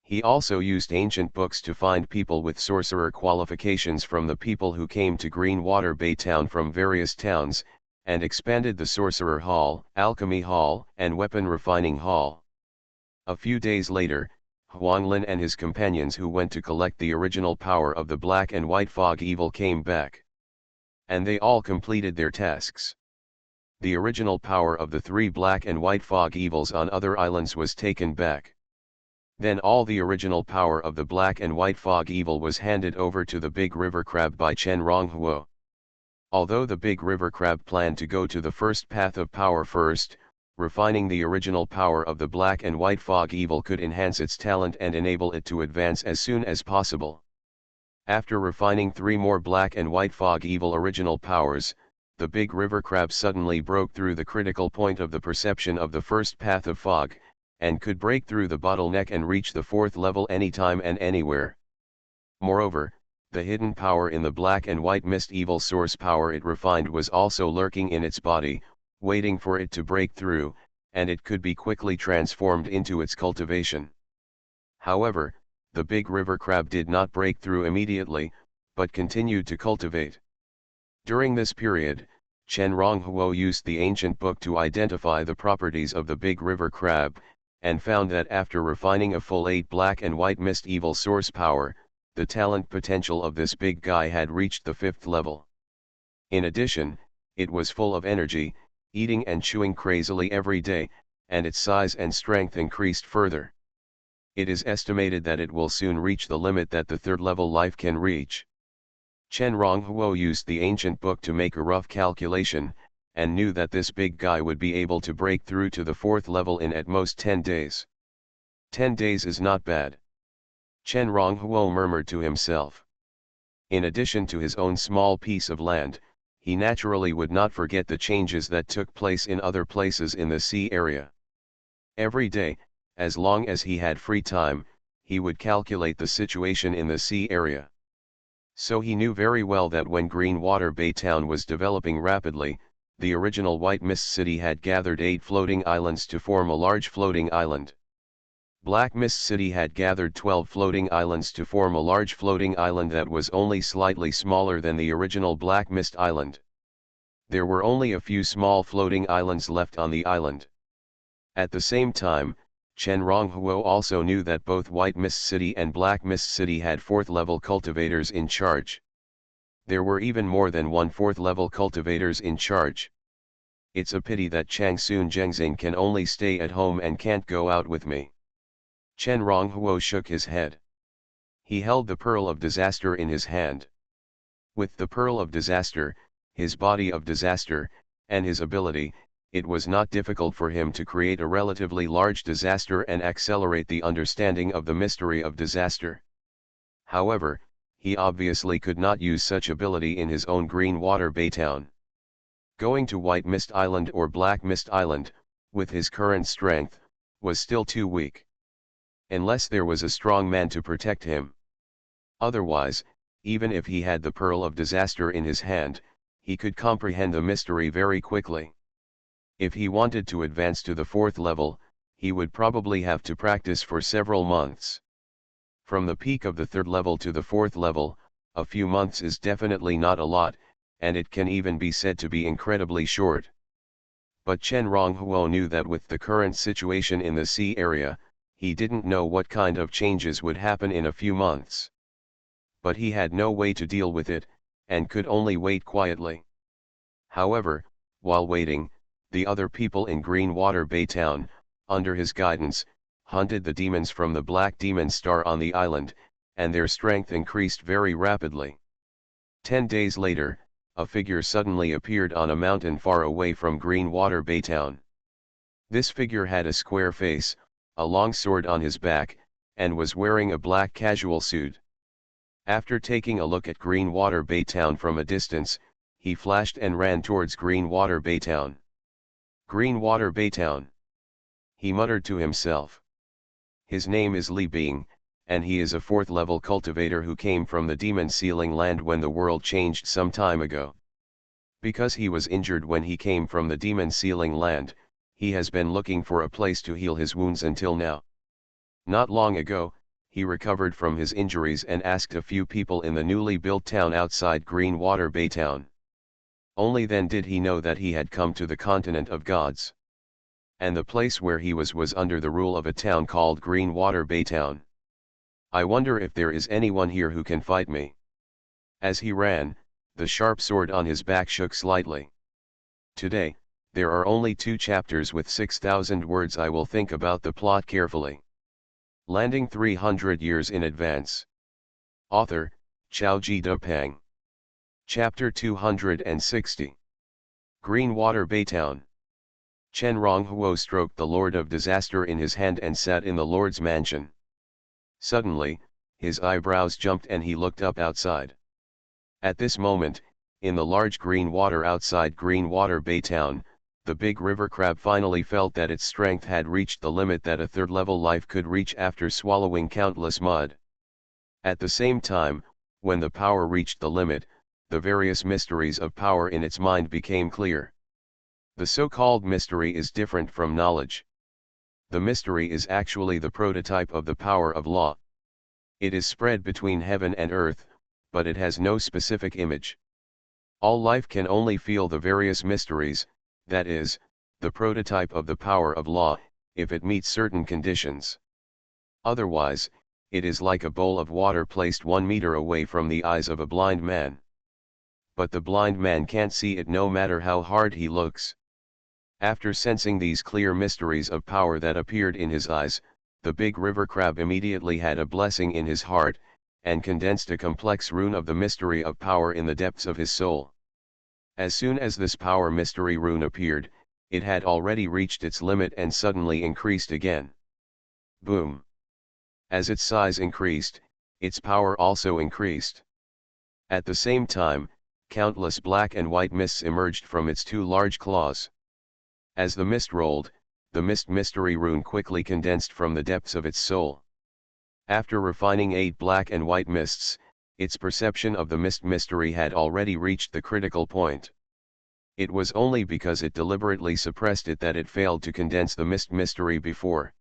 He also used ancient books to find people with sorcerer qualifications from the people who came to Greenwater Bay Town from various towns, and expanded the Sorcerer Hall, Alchemy Hall, and Weapon Refining Hall. A few days later, Xuanhuan and his companions who went to collect the original power of the black and white fog evil came back. And they all completed their tasks. The original power of the three black and white fog evils on other islands was taken back. Then all the original power of the black and white fog evil was handed over to the big river crab by Chen Ronghuo. Although the big river crab planned to go to the first path of power first, refining the original power of the black and white fog evil could enhance its talent and enable it to advance as soon as possible. After refining 3 more black and white fog evil original powers, the big river crab suddenly broke through the critical point of the perception of the first path of fog, and could break through the bottleneck and reach the 4th level anytime and anywhere. Moreover, the hidden power in the black and white mist evil source power it refined was also lurking in its body, waiting for it to break through, and it could be quickly transformed into its cultivation. However, the big river crab did not break through immediately, but continued to cultivate. During this period, Chen Ronghuo used the ancient book to identify the properties of the big river crab, and found that after refining a full 8 black and white mist evil source power, the talent potential of this big guy had reached the 5th level. In addition, it was full of energy, eating and chewing crazily every day, and its size and strength increased further. It is estimated that it will soon reach the limit that the 3rd level life can reach. Chen Ronghuo used the ancient book to make a rough calculation, and knew that this big guy would be able to break through to the 4th level in at most 10 days. 10 days is not bad. Chen Ronghuo murmured to himself. In addition to his own small piece of land, he naturally would not forget the changes that took place in other places in the sea area. Every day, as long as he had free time, he would calculate the situation in the sea area. So he knew very well that when Greenwater Bay Town was developing rapidly, the original White Mist City had gathered 8 floating islands to form a large floating island. Black Mist City had gathered 12 floating islands to form a large floating island that was only slightly smaller than the original Black Mist Island. There were only a few small floating islands left on the island. At the same time, Chen Ronghuo also knew that both White Mist City and Black Mist City had 4th-level cultivators in charge. There were even more than 1 4th-level cultivators in charge. It's a pity that Changsun Zhengxing can only stay at home and can't go out with me. Chen Ronghuo shook his head. He held the Pearl of Disaster in his hand. With the Pearl of Disaster, his Body of Disaster, and his ability, it was not difficult for him to create a relatively large disaster and accelerate the understanding of the mystery of disaster. However, he obviously could not use such ability in his own Green Water Baytown. Going to White Mist Island or Black Mist Island, with his current strength, was still too weak. Unless there was a strong man to protect him. Otherwise, even if he had the Pearl of Disaster in his hand, he could comprehend the mystery very quickly. If he wanted to advance to the 4th level, he would probably have to practice for several months. From the peak of the 3rd level to the 4th level, a few months is definitely not a lot, and it can even be said to be incredibly short. But Chen Ronghuo knew that with the current situation in the sea area, he didn't know what kind of changes would happen in a few months. But he had no way to deal with it, and could only wait quietly. However, while waiting, the other people in Green Water Baytown, under his guidance, hunted the demons from the Black Demon Star on the island, and their strength increased very rapidly. 10 days later, a figure suddenly appeared on a mountain far away from Green Water Baytown. This figure had a square face, a long sword on his back, and was wearing a black casual suit. After taking a look at Green Water Baytown from a distance, he flashed and ran towards Green Water Baytown. Green Water Baytown. He muttered to himself. His name is Li Bing, and he is a 4th-level cultivator who came from the Demon Sealing Land when the world changed some time ago. Because he was injured when he came from the Demon Sealing Land, he has been looking for a place to heal his wounds until now. Not long ago, he recovered from his injuries and asked a few people in the newly built town outside Green Water Baytown. Only then did he know that he had come to the continent of gods. And the place where he was under the rule of a town called Green Water Baytown. I wonder if there is anyone here who can fight me. As he ran, the sharp sword on his back shook slightly. Today, there are only 2 chapters with 6,000 words. I will think about the plot carefully. Landing 300 years in advance. Author, Chaoji Dupang. Chapter 260. Green Water Baytown. Chen Ronghuo stroked the Lord of Disaster in his hand and sat in the Lord's mansion. Suddenly, his eyebrows jumped and he looked up outside. At this moment, in the large green water outside Green Water Baytown, the big river crab finally felt that its strength had reached the limit that a 3rd-level life could reach after swallowing countless mud. At the same time, when the power reached the limit, the various mysteries of power in its mind became clear. The so-called mystery is different from knowledge. The mystery is actually the prototype of the power of law. It is spread between heaven and earth, but it has no specific image. All life can only feel the various mysteries, that is, the prototype of the power of law, if it meets certain conditions. Otherwise, it is like a bowl of water placed 1 meter away from the eyes of a blind man. But the blind man can't see it no matter how hard he looks. After sensing these clear mysteries of power that appeared in his eyes, the big river crab immediately had a blessing in his heart, and condensed a complex rune of the mystery of power in the depths of his soul. As soon as this power mystery rune appeared, it had already reached its limit and suddenly increased again. Boom! As its size increased, its power also increased. At the same time, countless black and white mists emerged from its 2 large claws. As the mist rolled, the mist mystery rune quickly condensed from the depths of its soul. After refining 8 black and white mists, its perception of the mist mystery had already reached the critical point. It was only because it deliberately suppressed it that it failed to condense the mist mystery before.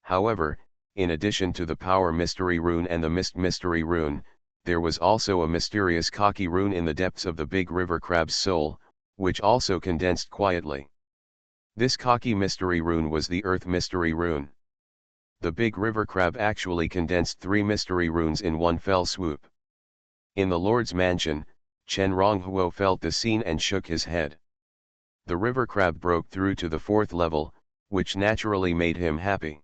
However, in addition to the Power Mystery Rune and the Mist Mystery Rune, there was also a mysterious Kaki Rune in the depths of the big river crab's soul, which also condensed quietly. This Kaki Mystery Rune was the Earth Mystery Rune. The big river crab actually condensed 3 mystery runes in one fell swoop. In the Lord's mansion, Chen Ronghuo felt the scene and shook his head. The river crab broke through to the 4th level, which naturally made him happy.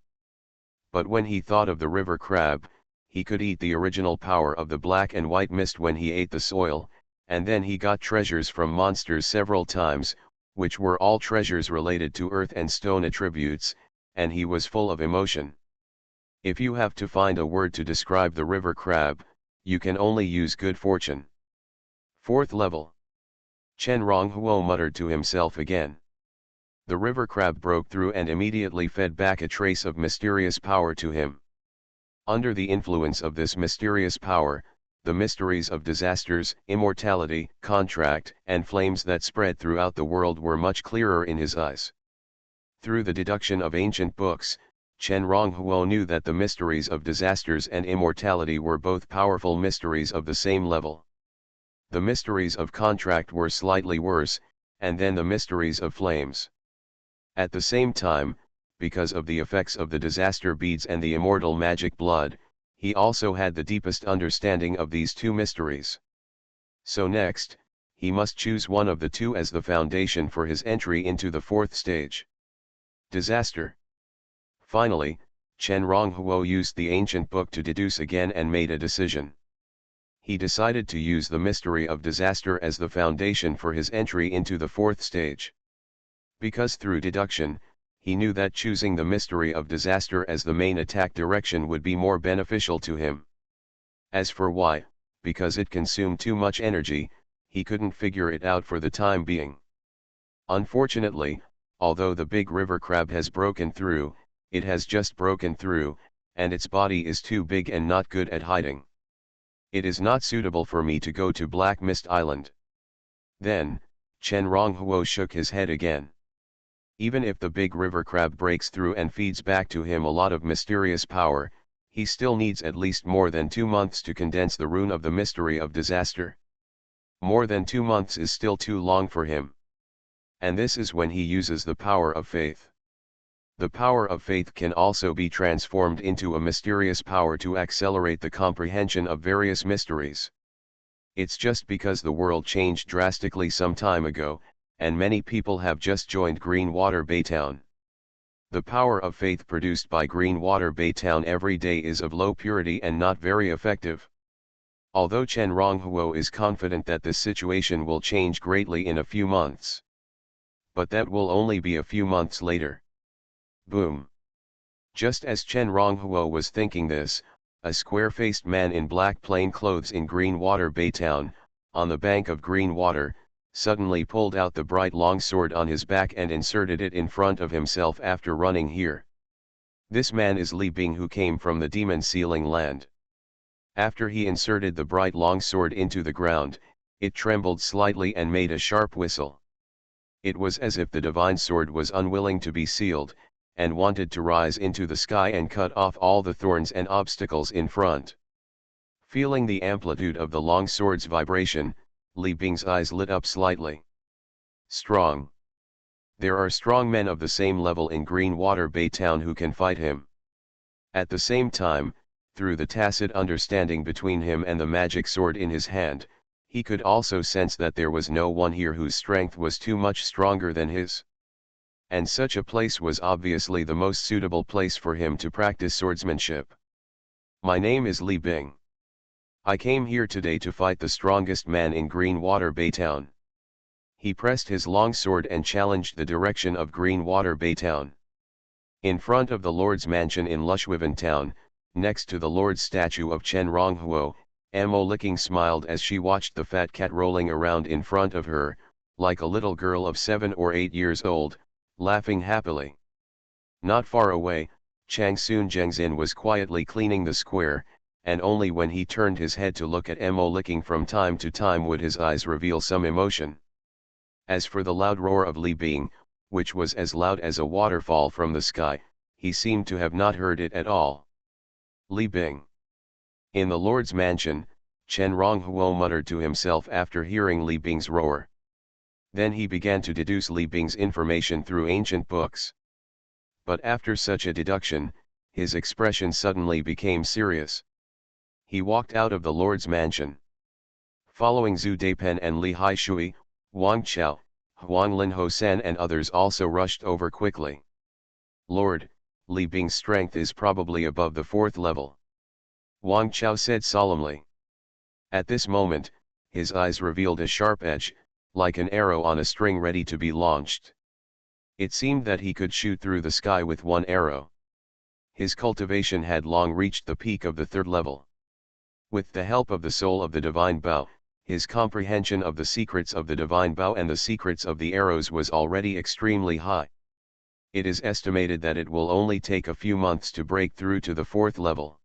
But when he thought of the river crab, he could eat the original power of the black and white mist when he ate the soil, and then he got treasures from monsters several times, which were all treasures related to earth and stone attributes, and he was full of emotion. If you have to find a word to describe the river crab, you can only use good fortune. 4th level. Chen Ronghuo muttered to himself again. The river crab broke through and immediately fed back a trace of mysterious power to him. Under the influence of this mysterious power, the mysteries of disasters, immortality, contract, and flames that spread throughout the world were much clearer in his eyes. Through the deduction of ancient books, Chen Ronghuo knew that the mysteries of disasters and immortality were both powerful mysteries of the same level. The mysteries of contract were slightly worse, and then the mysteries of flames. At the same time, because of the effects of the disaster beads and the immortal magic blood, he also had the deepest understanding of these 2 mysteries. So next, he must choose one of the 2 as the foundation for his entry into the 4th stage. Disaster. Finally, Chen Ronghuo used the ancient book to deduce again and made a decision. He decided to use the mystery of disaster as the foundation for his entry into the 4th stage. Because through deduction, he knew that choosing the mystery of disaster as the main attack direction would be more beneficial to him. As for why, because it consumed too much energy, he couldn't figure it out for the time being. Unfortunately, although the big river crab has broken through, it has just broken through, and its body is too big and not good at hiding. It is not suitable for me to go to Black Mist Island. Then, Chen Ronghuo shook his head again. Even if the big river crab breaks through and feeds back to him a lot of mysterious power, he still needs at least more than 2 months to condense the rune of the mystery of disaster. More than 2 months is still too long for him. And this is when he uses the power of faith. The power of faith can also be transformed into a mysterious power to accelerate the comprehension of various mysteries. It's just because the world changed drastically some time ago, and many people have just joined Greenwater Baytown. The power of faith produced by Greenwater Baytown every day is of low purity and not very effective. Although Chen Ronghuo is confident that this situation will change greatly in a few months. But that will only be a few months later. Boom. Just as Chen Ronghuo was thinking this, a square-faced man in black plain clothes in Greenwater Baytown, on the bank of Greenwater, suddenly pulled out the bright longsword on his back and inserted it in front of himself after running here. This man is Li Bing, who came from the demon sealing land. After he inserted the bright longsword into the ground, it trembled slightly and made a sharp whistle. It was as if the divine sword was unwilling to be sealed, and wanted to rise into the sky and cut off all the thorns and obstacles in front. Feeling the amplitude of the longsword's vibration, Li Bing's eyes lit up slightly. Strong. There are strong men of the same level in Greenwater Baytown who can fight him. At the same time, through the tacit understanding between him and the magic sword in his hand, he could also sense that there was no one here whose strength was too much stronger than his. And such a place was obviously the most suitable place for him to practice swordsmanship. My name is Li Bing. I came here today to fight the strongest man in Greenwater Baytown. He pressed his long sword and challenged the direction of Greenwater Baytown. In front of the Lord's mansion in Lushwiven Town, next to the Lord's statue of Chen Ronghuo, Mo Licking smiled as she watched the fat cat rolling around in front of her, like a little girl of 7 or 8 years old, laughing happily. Not far away, Chang Soon Zhengzin was quietly cleaning the square, and only when he turned his head to look at Mo Licking from time to time would his eyes reveal some emotion. As for the loud roar of Li Bing, which was as loud as a waterfall from the sky, he seemed to have not heard it at all. Li Bing. In the Lord's mansion, Chen Ronghuo muttered to himself after hearing Li Bing's roar. Then he began to deduce Li Bing's information through ancient books. But after such a deduction, his expression suddenly became serious. He walked out of the Lord's mansion. Following Zhu Daipen and Li Haishui, Wang Chao, Huanglin Hosan and others also rushed over quickly. Lord, Li Bing's strength is probably above the 4th level. Wang Chao said solemnly. At this moment, his eyes revealed a sharp edge, like an arrow on a string ready to be launched. It seemed that he could shoot through the sky with one arrow. His cultivation had long reached the peak of the 3rd level. With the help of the soul of the divine bow, his comprehension of the secrets of the divine bow and the secrets of the arrows was already extremely high. It is estimated that it will only take a few months to break through to the 4th level.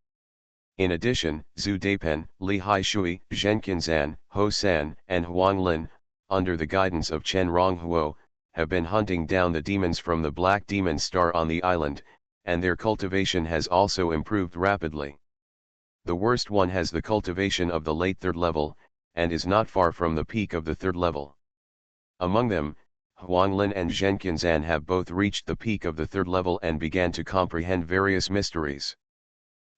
In addition, Zhu Daipen, Li Haishui, Zhen Qinzan, Ho San, and Huang Lin, under the guidance of Chen Ronghuo, have been hunting down the demons from the Black Demon Star on the island, and their cultivation has also improved rapidly. The worst one has the cultivation of the late 3rd level, and is not far from the peak of the 3rd level. Among them, Huang Lin and Zhen Qinzan have both reached the peak of the 3rd level and began to comprehend various mysteries.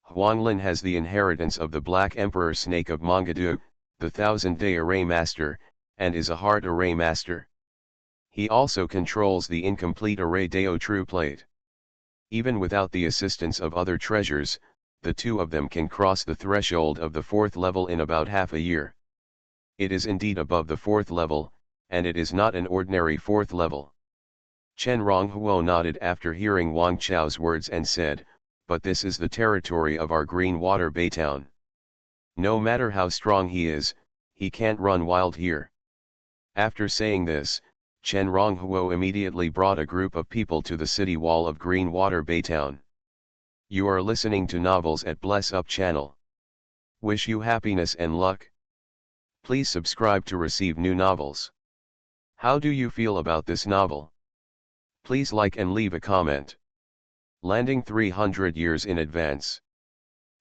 Huang Lin has the inheritance of the Black Emperor Snake of Mongadu, the 1000-day array master, and is a hard array master. He also controls the incomplete array Dao True Plate. Even without the assistance of other treasures, the two of them can cross the threshold of the 4th level in about half a year. It is indeed above the 4th level, and it is not an ordinary 4th level. Chen Ronghuo nodded after hearing Wang Chao's words and said, but this is the territory of our Green Water Baytown. No matter how strong he is, he can't run wild here. After saying this, Chen Ronghuo immediately brought a group of people to the city wall of Green Water Baytown. You are listening to Novels at Bless Up channel. Wish you happiness and luck. Please subscribe to receive new novels. How do you feel about this novel? Please like and leave a comment. Landing 300 years in advance.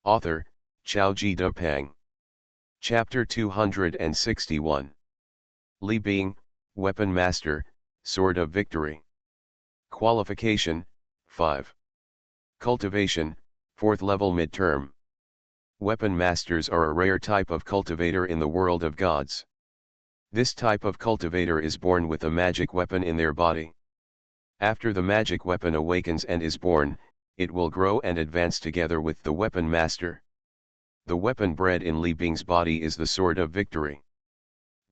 Author, Chao Ji Depeng. Chapter 261. Li Bing, Weapon Master, Sword of Victory. Qualification, 5. Cultivation, 4th level midterm. Weapon Masters are a rare type of cultivator in the world of gods. This type of cultivator is born with a magic weapon in their body. After the magic weapon awakens and is born, it will grow and advance together with the weapon master. The weapon bred in Li Bing's body is the Sword of Victory.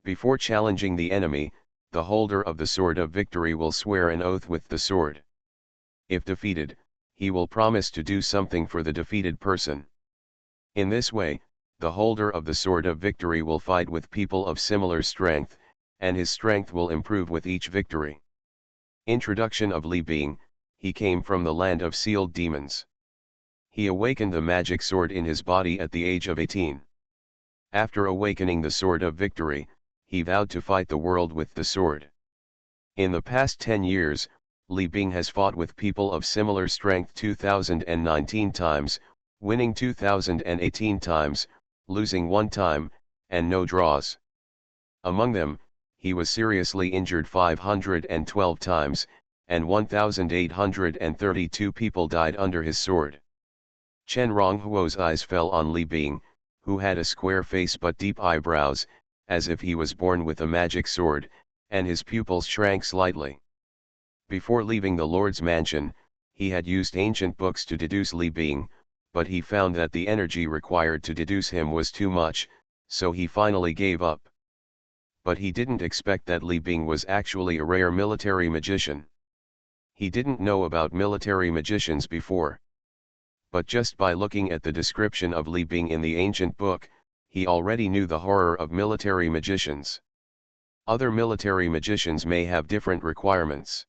Before challenging the enemy, the holder of the Sword of Victory will swear an oath with the sword. If defeated, he will promise to do something for the defeated person. In this way, the holder of the Sword of Victory will fight with people of similar strength, and his strength will improve with each victory. Introduction of Li Bing. He came from the land of sealed demons. He awakened the magic sword in his body at the age of 18. After awakening the Sword of Victory, he vowed to fight the world with the sword. In the past 10 years, Li Bing has fought with people of similar strength 2019 times, winning 2018 times, losing 1 time, and no draws. Among them, he was seriously injured 512 times, and 1,832 people died under his sword. Chen Ronghuo's eyes fell on Li Bing, who had a square face but deep eyebrows, as if he was born with a magic sword, and his pupils shrank slightly. Before leaving the Lord's mansion, he had used ancient books to deduce Li Bing, but he found that the energy required to deduce him was too much, so he finally gave up. But he didn't expect that Li Bing was actually a rare military magician. He didn't know about military magicians before. But just by looking at the description of Li Bing in the ancient book, he already knew the horror of military magicians. Other military magicians may have different requirements.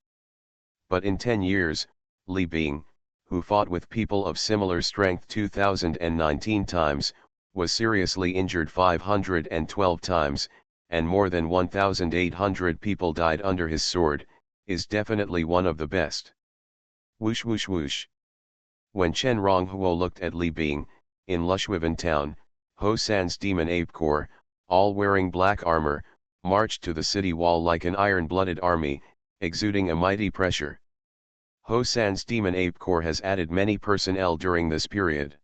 But in 10 years, Li Bing, who fought with people of similar strength 2019 times, was seriously injured 512 times, and more than 1,800 people died under his sword, is definitely one of the best. Whoosh whoosh whoosh. When Chen Ronghuo looked at Li Bing, in Lushwiven town, Ho San's demon ape corps, all wearing black armor, marched to the city wall like an iron-blooded army, exuding a mighty pressure. Ho San's demon ape corps has added many personnel during this period.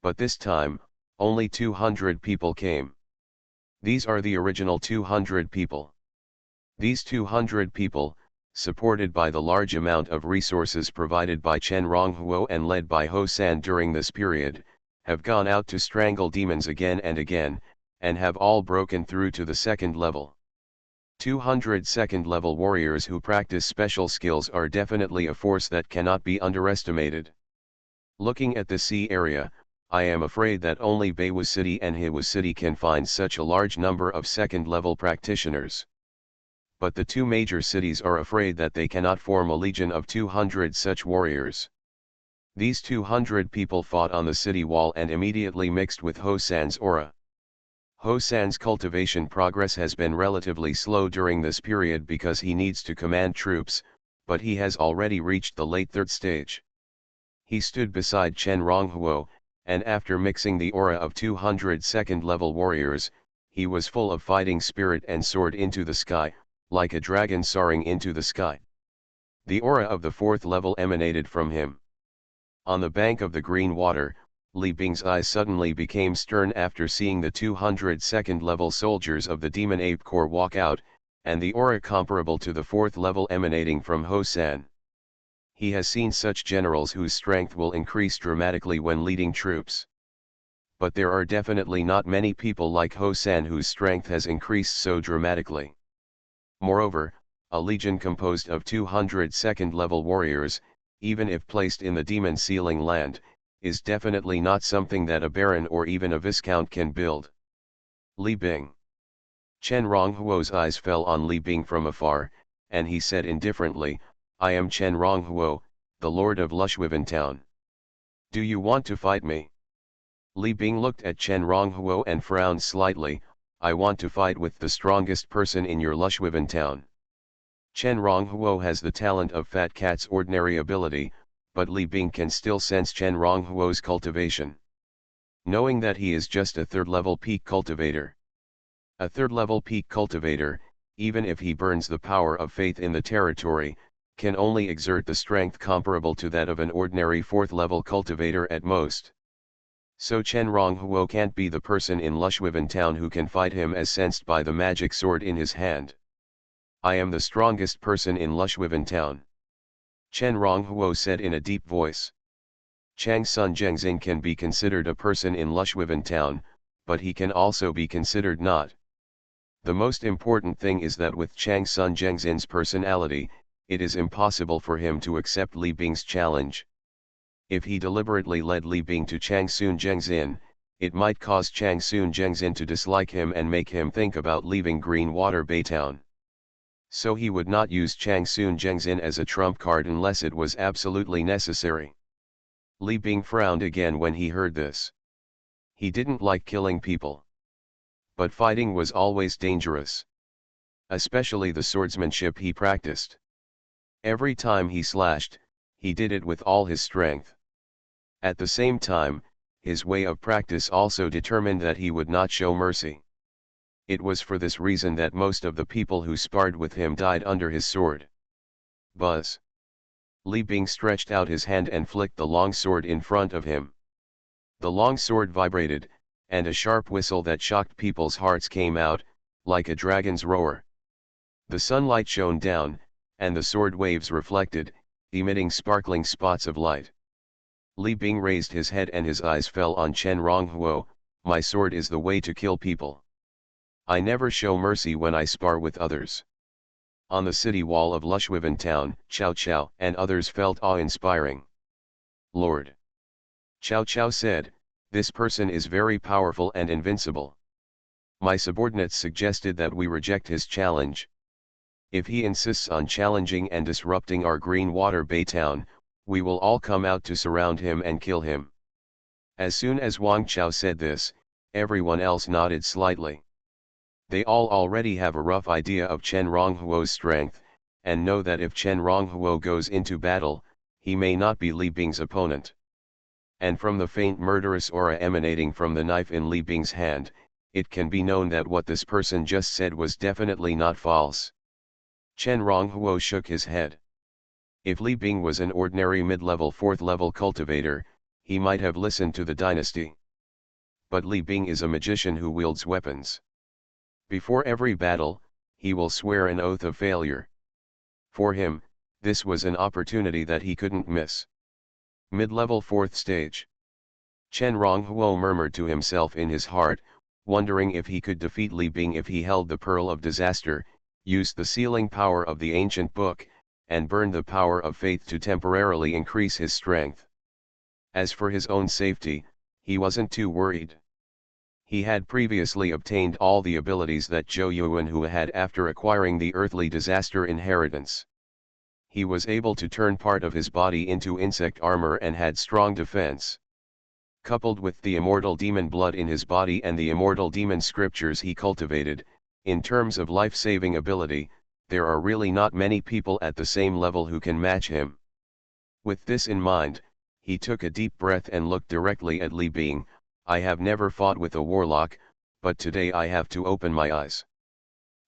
But this time, only 200 people came. These are the original 200 people. These 200 people, supported by the large amount of resources provided by Chen Ronghuo and led by Ho San during this period, have gone out to strangle demons again, and have all broken through to the second level. 200 second level warriors who practice special skills are definitely a force that cannot be underestimated. Looking at the sea area, I am afraid that only Beiwu City and Hiwu City can find such a large number of second level practitioners. But the two major cities are afraid that they cannot form a legion of 200 such warriors. These 200 people fought on the city wall and immediately mixed with Ho San's aura. Ho San's cultivation progress has been relatively slow during this period because he needs to command troops, but he has already reached the late third stage. He stood beside Chen Ronghuo, and after mixing the aura of 200 second level warriors, he was full of fighting spirit and soared into the sky, like a dragon soaring into the sky. The aura of the fourth level emanated from him. On the bank of the green water, Li Bing's eyes suddenly became stern after seeing the 200 second level soldiers of the Demon Ape Corps walk out, and the aura comparable to the fourth level emanating from Ho San. He has seen such generals whose strength will increase dramatically when leading troops. But there are definitely not many people like Ho San whose strength has increased so dramatically. Moreover, a legion composed of 200 second level warriors, even if placed in the demon sealing land, is definitely not something that a baron or even a viscount can build. Li Bing. Chen Ronghuo's eyes fell on Li Bing from afar, and he said indifferently, "I am Chen Ronghuo, the lord of Lushwiven town. Do you want to fight me?" Li Bing looked at Chen Ronghuo and frowned slightly. "I want to fight with the strongest person in your Lushwiven town." Chen Ronghuo has the talent of Fat Cat's ordinary ability, but Li Bing can still sense Chen Ronghuo's cultivation. Knowing that he is just a third-level peak cultivator. A third-level peak cultivator, even if he burns the power of faith in the territory, can only exert the strength comparable to that of an ordinary fourth-level cultivator at most. So Chen Ronghuo can't be the person in Lushwiven town who can fight him as sensed by the magic sword in his hand. "I am the strongest person in Lushwiven town," Chen Ronghuo said in a deep voice. Chang Sun Zhengzin can be considered a person in Lushwiven town, but he can also be considered not. The most important thing is that with Chang Sun Zhengzin's personality, it is impossible for him to accept Li Bing's challenge. If he deliberately led Li Bing to Chang Sun Zhengzin, it might cause Chang Sun Zhengzin to dislike him and make him think about leaving Green Water Bay Town. So he would not use Chang Sun Zhengzin as a trump card unless it was absolutely necessary. Li Bing frowned again when he heard this. He didn't like killing people. But fighting was always dangerous. Especially the swordsmanship he practiced. Every time he slashed, he did it with all his strength. At the same time, his way of practice also determined that he would not show mercy. It was for this reason that most of the people who sparred with him died under his sword. Buzz. Li Bing stretched out his hand and flicked the long sword in front of him. The long sword vibrated, and a sharp whistle that shocked people's hearts came out, like a dragon's roar. The sunlight shone down, and the sword waves reflected, emitting sparkling spots of light. Li Bing raised his head and his eyes fell on Chen Ronghuo. "My sword is the way to kill people. I never show mercy when I spar with others." On the city wall of Lushwiven town, Chow Chow and others felt awe-inspiring. "Lord," Chow Chow said, "this person is very powerful and invincible. My subordinates suggested that we reject his challenge. If he insists on challenging and disrupting our Green Water Bay town, we will all come out to surround him and kill him." As soon as Wang Chao said this, everyone else nodded slightly. They all already have a rough idea of Chen Ronghuo's strength, and know that if Chen Ronghuo goes into battle, he may not be Li Bing's opponent. And from the faint murderous aura emanating from the knife in Li Bing's hand, it can be known that what this person just said was definitely not false. Chen Ronghuo shook his head. If Li Bing was an ordinary mid-level 4th level cultivator, he might have listened to the dynasty. But Li Bing is a magician who wields weapons. Before every battle, he will swear an oath of failure. For him, this was an opportunity that he couldn't miss. Mid-level 4th stage. Chen Ronghuo murmured to himself in his heart, wondering if he could defeat Li Bing if he held the Pearl of Disaster, used the sealing power of the ancient book, and burned the power of faith to temporarily increase his strength. As for his own safety, he wasn't too worried. He had previously obtained all the abilities that Zhou Yuanhu had after acquiring the earthly disaster inheritance. He was able to turn part of his body into insect armor and had strong defense. Coupled with the immortal demon blood in his body and the immortal demon scriptures he cultivated, in terms of life-saving ability, there are really not many people at the same level who can match him. With this in mind, he took a deep breath and looked directly at Li Bing. I have never fought with a warlock, but today I have to open my eyes.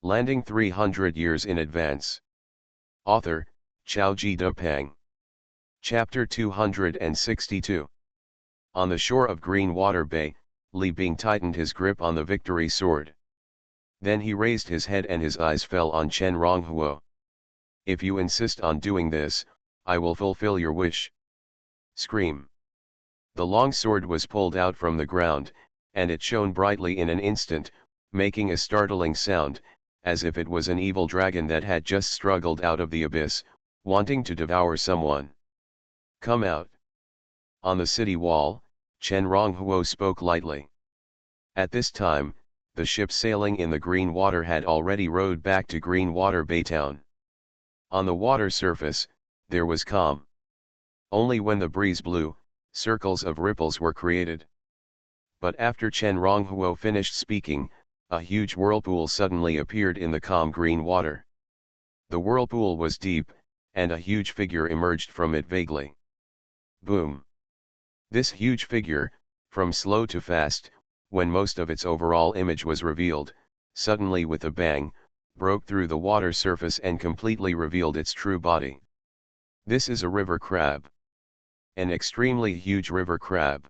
Landing 300 years in advance. Author, Chaoji Depang. Chapter 262. On the shore of Green Water Bay, Li Bing tightened his grip on the victory sword. Then he raised his head and his eyes fell on Chen Ronghuo. If you insist on doing this, I will fulfill your wish. Scream. The long sword was pulled out from the ground, and it shone brightly in an instant, making a startling sound, as if it was an evil dragon that had just struggled out of the abyss, wanting to devour someone. Come out. On the city wall, Chen Ronghuo spoke lightly. At this time, the ship sailing in the green water had already rowed back to Green Water Bay Town. On the water surface, there was calm. Only when the breeze blew, circles of ripples were created. But after Chen Ronghuo finished speaking, a huge whirlpool suddenly appeared in the calm green water. The whirlpool was deep, and a huge figure emerged from it vaguely. Boom! This huge figure, from slow to fast, when most of its overall image was revealed, suddenly with a bang, broke through the water surface and completely revealed its true body. This is a river crab. An extremely huge river crab.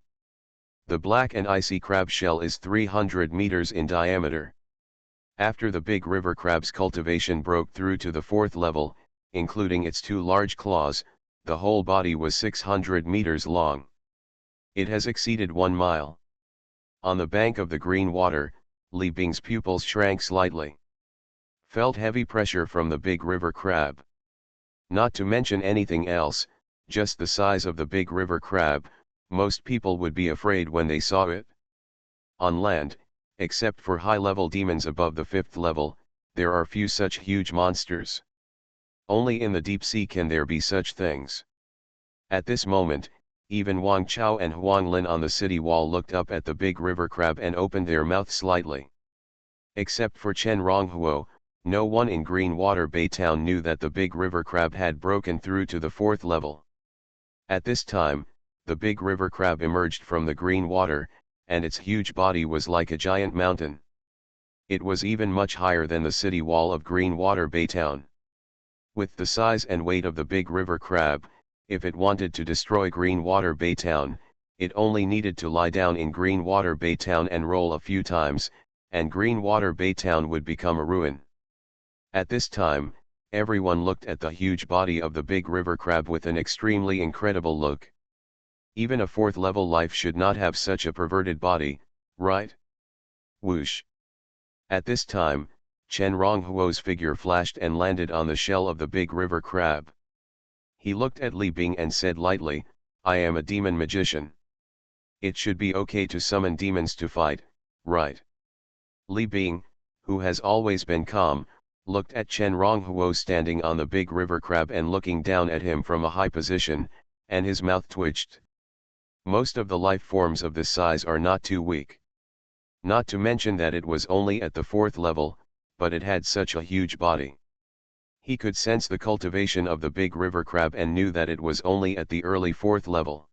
The black and icy crab shell is 300 meters in diameter. After the big river crab's cultivation broke through to the 4th level, including its 2 large claws, the whole body was 600 meters long. It has exceeded 1 mile. On the bank of the green water, Li Bing's pupils shrank slightly. Felt heavy pressure from the big river crab. Not to mention anything else, just the size of the big river crab, most people would be afraid when they saw it. On land, except for high-level demons above the 5th level, there are few such huge monsters. Only in the deep sea can there be such things. At this moment, even Wang Chao and Huang Lin on the city wall looked up at the big river crab and opened their mouths slightly. Except for Chen Ronghuo, no one in Green Water Bay Town knew that the big river crab had broken through to the 4th level. At this time, the big river crab emerged from the green water, and its huge body was like a giant mountain. It was even much higher than the city wall of Green Water Bay Town. With the size and weight of the big river crab, if it wanted to destroy Green Water Bay Town, it only needed to lie down in Green Water Bay Town and roll a few times, and Green Water Bay Town would become a ruin. At this time, everyone looked at the huge body of the big river crab with an extremely incredible look. Even a 4th level life should not have such a perverted body, right? Whoosh! At this time, Chen Ronghuo's figure flashed and landed on the shell of the big river crab. He looked at Li Bing and said lightly, I am a demon magician. It should be okay to summon demons to fight, right? Li Bing, who has always been calm, looked at Chen Ronghuo standing on the big river crab and looking down at him from a high position, and his mouth twitched. Most of the life forms of this size are not too weak. Not to mention that it was only at the 4th level, but it had such a huge body. He could sense the cultivation of the big river crab and knew that it was only at the early 4th level.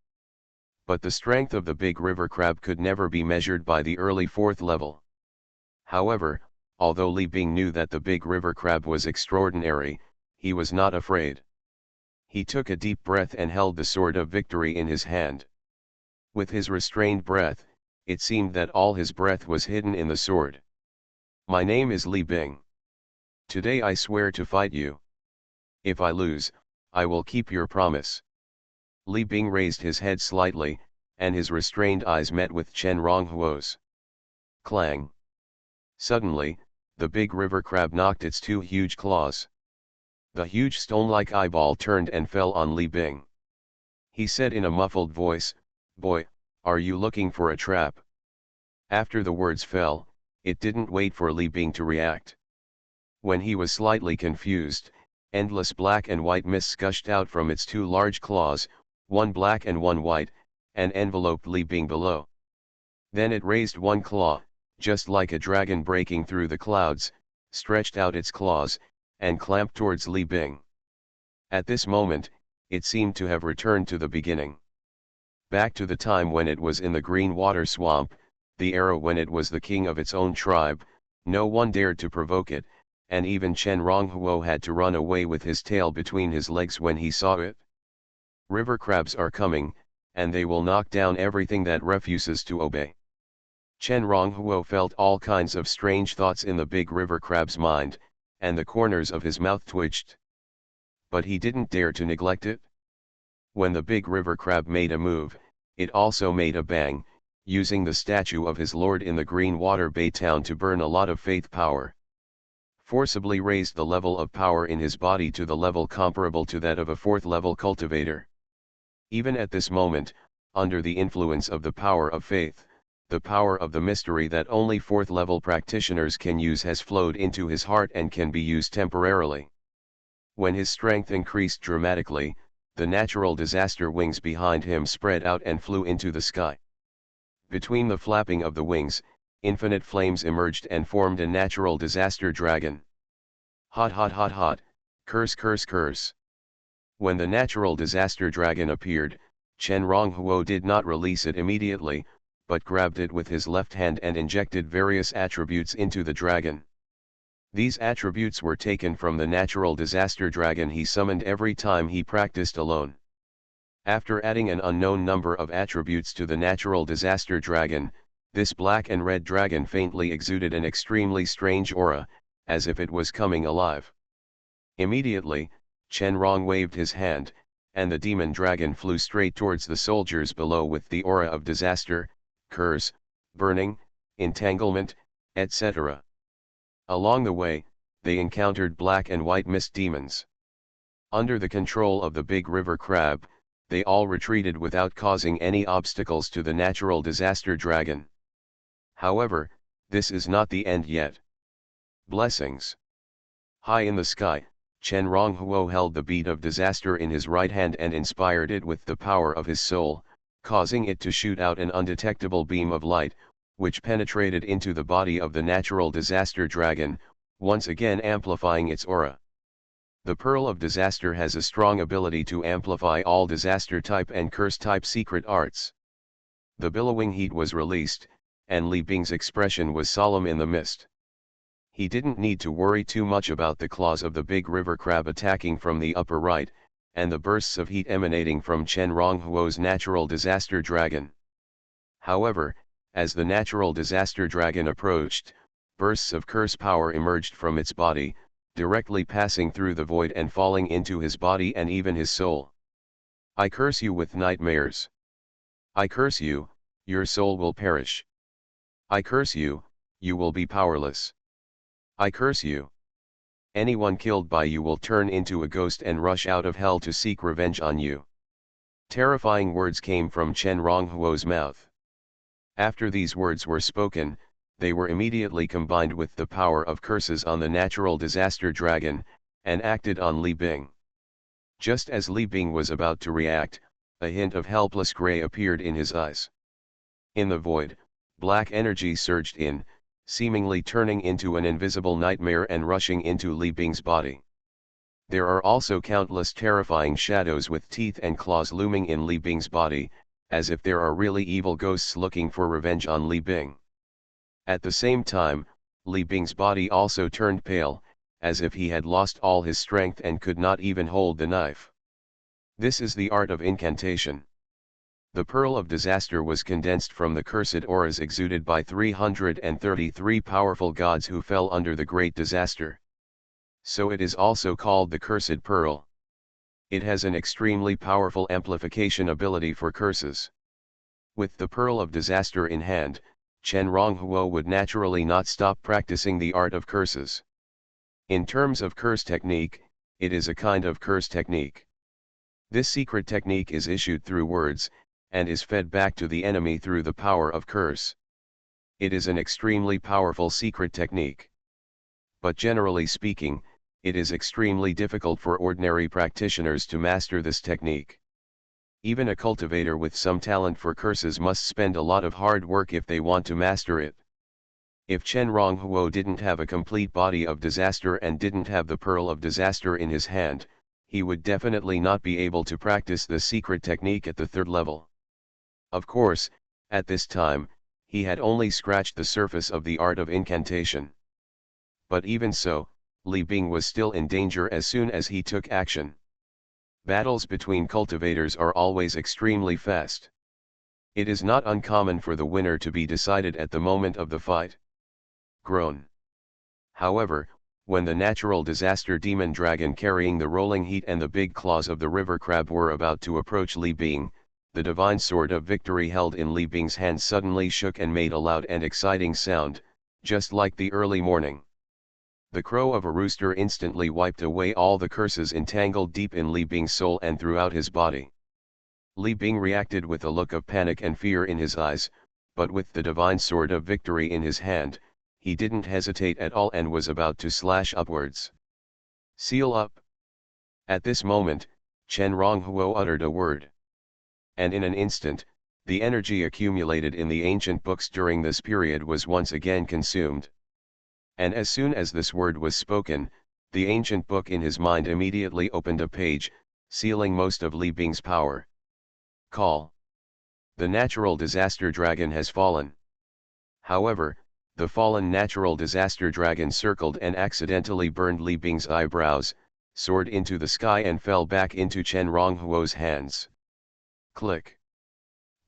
But the strength of the big river crab could never be measured by the early 4th level. However, although Li Bing knew that the big river crab was extraordinary, he was not afraid. He took a deep breath and held the sword of victory in his hand. With his restrained breath, it seemed that all his breath was hidden in the sword. My name is Li Bing. Today I swear to fight you. If I lose, I will keep your promise. Li Bing raised his head slightly, and his restrained eyes met with Chen Ronghuo's. Clang. Suddenly, the big river crab knocked its 2 huge claws. The huge stone-like eyeball turned and fell on Li Bing. He said in a muffled voice, "Boy, are you looking for a trap?" After the words fell, it didn't wait for Li Bing to react. When he was slightly confused, endless black and white mists gushed out from its 2 large claws, one black and one white, and enveloped Li Bing below. Then it raised one claw, just like a dragon breaking through the clouds, stretched out its claws, and clamped towards Li Bing. At this moment, it seemed to have returned to the beginning. Back to the time when it was in the green water swamp, the era when it was the king of its own tribe. No one dared to provoke it, and even Chen Ronghuo had to run away with his tail between his legs when he saw it. River crabs are coming, and they will knock down everything that refuses to obey. Chen Ronghuo felt all kinds of strange thoughts in the big river crab's mind, and the corners of his mouth twitched. But he didn't dare to neglect it. When the big river crab made a move, it also made a bang, using the statue of his lord in the green water bay town to burn a lot of faith power. Forcibly raised the level of power in his body to the level comparable to that of a 4th level cultivator. Even at this moment, under the influence of the power of faith, the power of the mystery that only 4th level practitioners can use has flowed into his heart and can be used temporarily. When his strength increased dramatically, the natural disaster wings behind him spread out and flew into the sky. Between the flapping of the wings, infinite flames emerged and formed a natural disaster dragon. Hot hot hot hot, curse curse curse. When the natural disaster dragon appeared, Chen Ronghuo did not release it immediately, but grabbed it with his left hand and injected various attributes into the dragon. These attributes were taken from the natural disaster dragon he summoned every time he practiced alone. After adding an unknown number of attributes to the natural disaster dragon, this black and red dragon faintly exuded an extremely strange aura, as if it was coming alive. Immediately, Chen Rong waved his hand, and the demon dragon flew straight towards the soldiers below with the aura of disaster, curse, burning, entanglement, etc. Along the way, they encountered black and white mist demons. Under the control of the big river crab, they all retreated without causing any obstacles to the natural disaster dragon. However, this is not the end yet. Blessings. High in the sky, Chen Ronghuo held the bead of disaster in his right hand and inspired it with the power of his soul, causing it to shoot out an undetectable beam of light, which penetrated into the body of the natural disaster dragon, once again amplifying its aura. The Pearl of Disaster has a strong ability to amplify all disaster type and curse type secret arts. The billowing heat was released, and Li Bing's expression was solemn in the mist. He didn't need to worry too much about the claws of the big river crab attacking from the upper right, and the bursts of heat emanating from Chen Ronghuo's natural disaster dragon. However, as the natural disaster dragon approached, bursts of curse power emerged from its body, directly passing through the void and falling into his body and even his soul. I curse you with nightmares. I curse you, your soul will perish. I curse you, you will be powerless. I curse you. Anyone killed by you will turn into a ghost and rush out of hell to seek revenge on you. Terrifying words came from Chen Ronghuo's mouth. After these words were spoken, they were immediately combined with the power of curses on the natural disaster dragon, and acted on Li Bing. Just as Li Bing was about to react, a hint of helpless gray appeared in his eyes. In the void, black energy surged in, seemingly turning into an invisible nightmare and rushing into Li Bing's body. There are also countless terrifying shadows with teeth and claws looming in Li Bing's body, as if there are really evil ghosts looking for revenge on Li Bing. At the same time, Li Bing's body also turned pale, as if he had lost all his strength and could not even hold the knife. This is the art of incantation. The Pearl of Disaster was condensed from the cursed auras exuded by 333 powerful gods who fell under the Great Disaster. So it is also called the Cursed Pearl. It has an extremely powerful amplification ability for curses. With the Pearl of Disaster in hand, Chen Ronghuo would naturally not stop practicing the art of curses. In terms of curse technique, it is a kind of curse technique. This secret technique is issued through words, and is fed back to the enemy through the power of curse. It is an extremely powerful secret technique. But generally speaking, it is extremely difficult for ordinary practitioners to master this technique. Even a cultivator with some talent for curses must spend a lot of hard work if they want to master it. If Chen Ronghuo didn't have a complete body of disaster and didn't have the Pearl of Disaster in his hand, he would definitely not be able to practice the secret technique at the 3rd level. Of course, at this time, he had only scratched the surface of the art of incantation. But even so, Li Bing was still in danger as soon as he took action. Battles between cultivators are always extremely fast. It is not uncommon for the winner to be decided at the moment of the fight. Groan. However, when the natural disaster demon dragon carrying the rolling heat and the big claws of the river crab were about to approach Li Bing, the divine sword of victory held in Li Bing's hand suddenly shook and made a loud and exciting sound, just like the early morning. The crow of a rooster instantly wiped away all the curses entangled deep in Li Bing's soul and throughout his body. Li Bing reacted with a look of panic and fear in his eyes, but with the divine sword of victory in his hand, he didn't hesitate at all and was about to slash upwards. Seal up! At this moment, Chen Ronghuo uttered a word. And in an instant, the energy accumulated in the ancient books during this period was once again consumed. And as soon as this word was spoken, the ancient book in his mind immediately opened a page, sealing most of Li Bing's power. Call. The natural disaster dragon has fallen. However, the fallen natural disaster dragon circled and accidentally burned Li Bing's eyebrows, soared into the sky and fell back into Chen Ronghuo's hands. Click.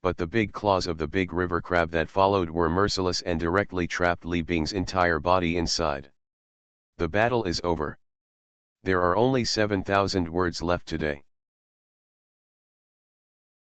But the big claws of the big river crab that followed were merciless and directly trapped Li Bing's entire body inside. The battle is over. There are only 7,000 words left today.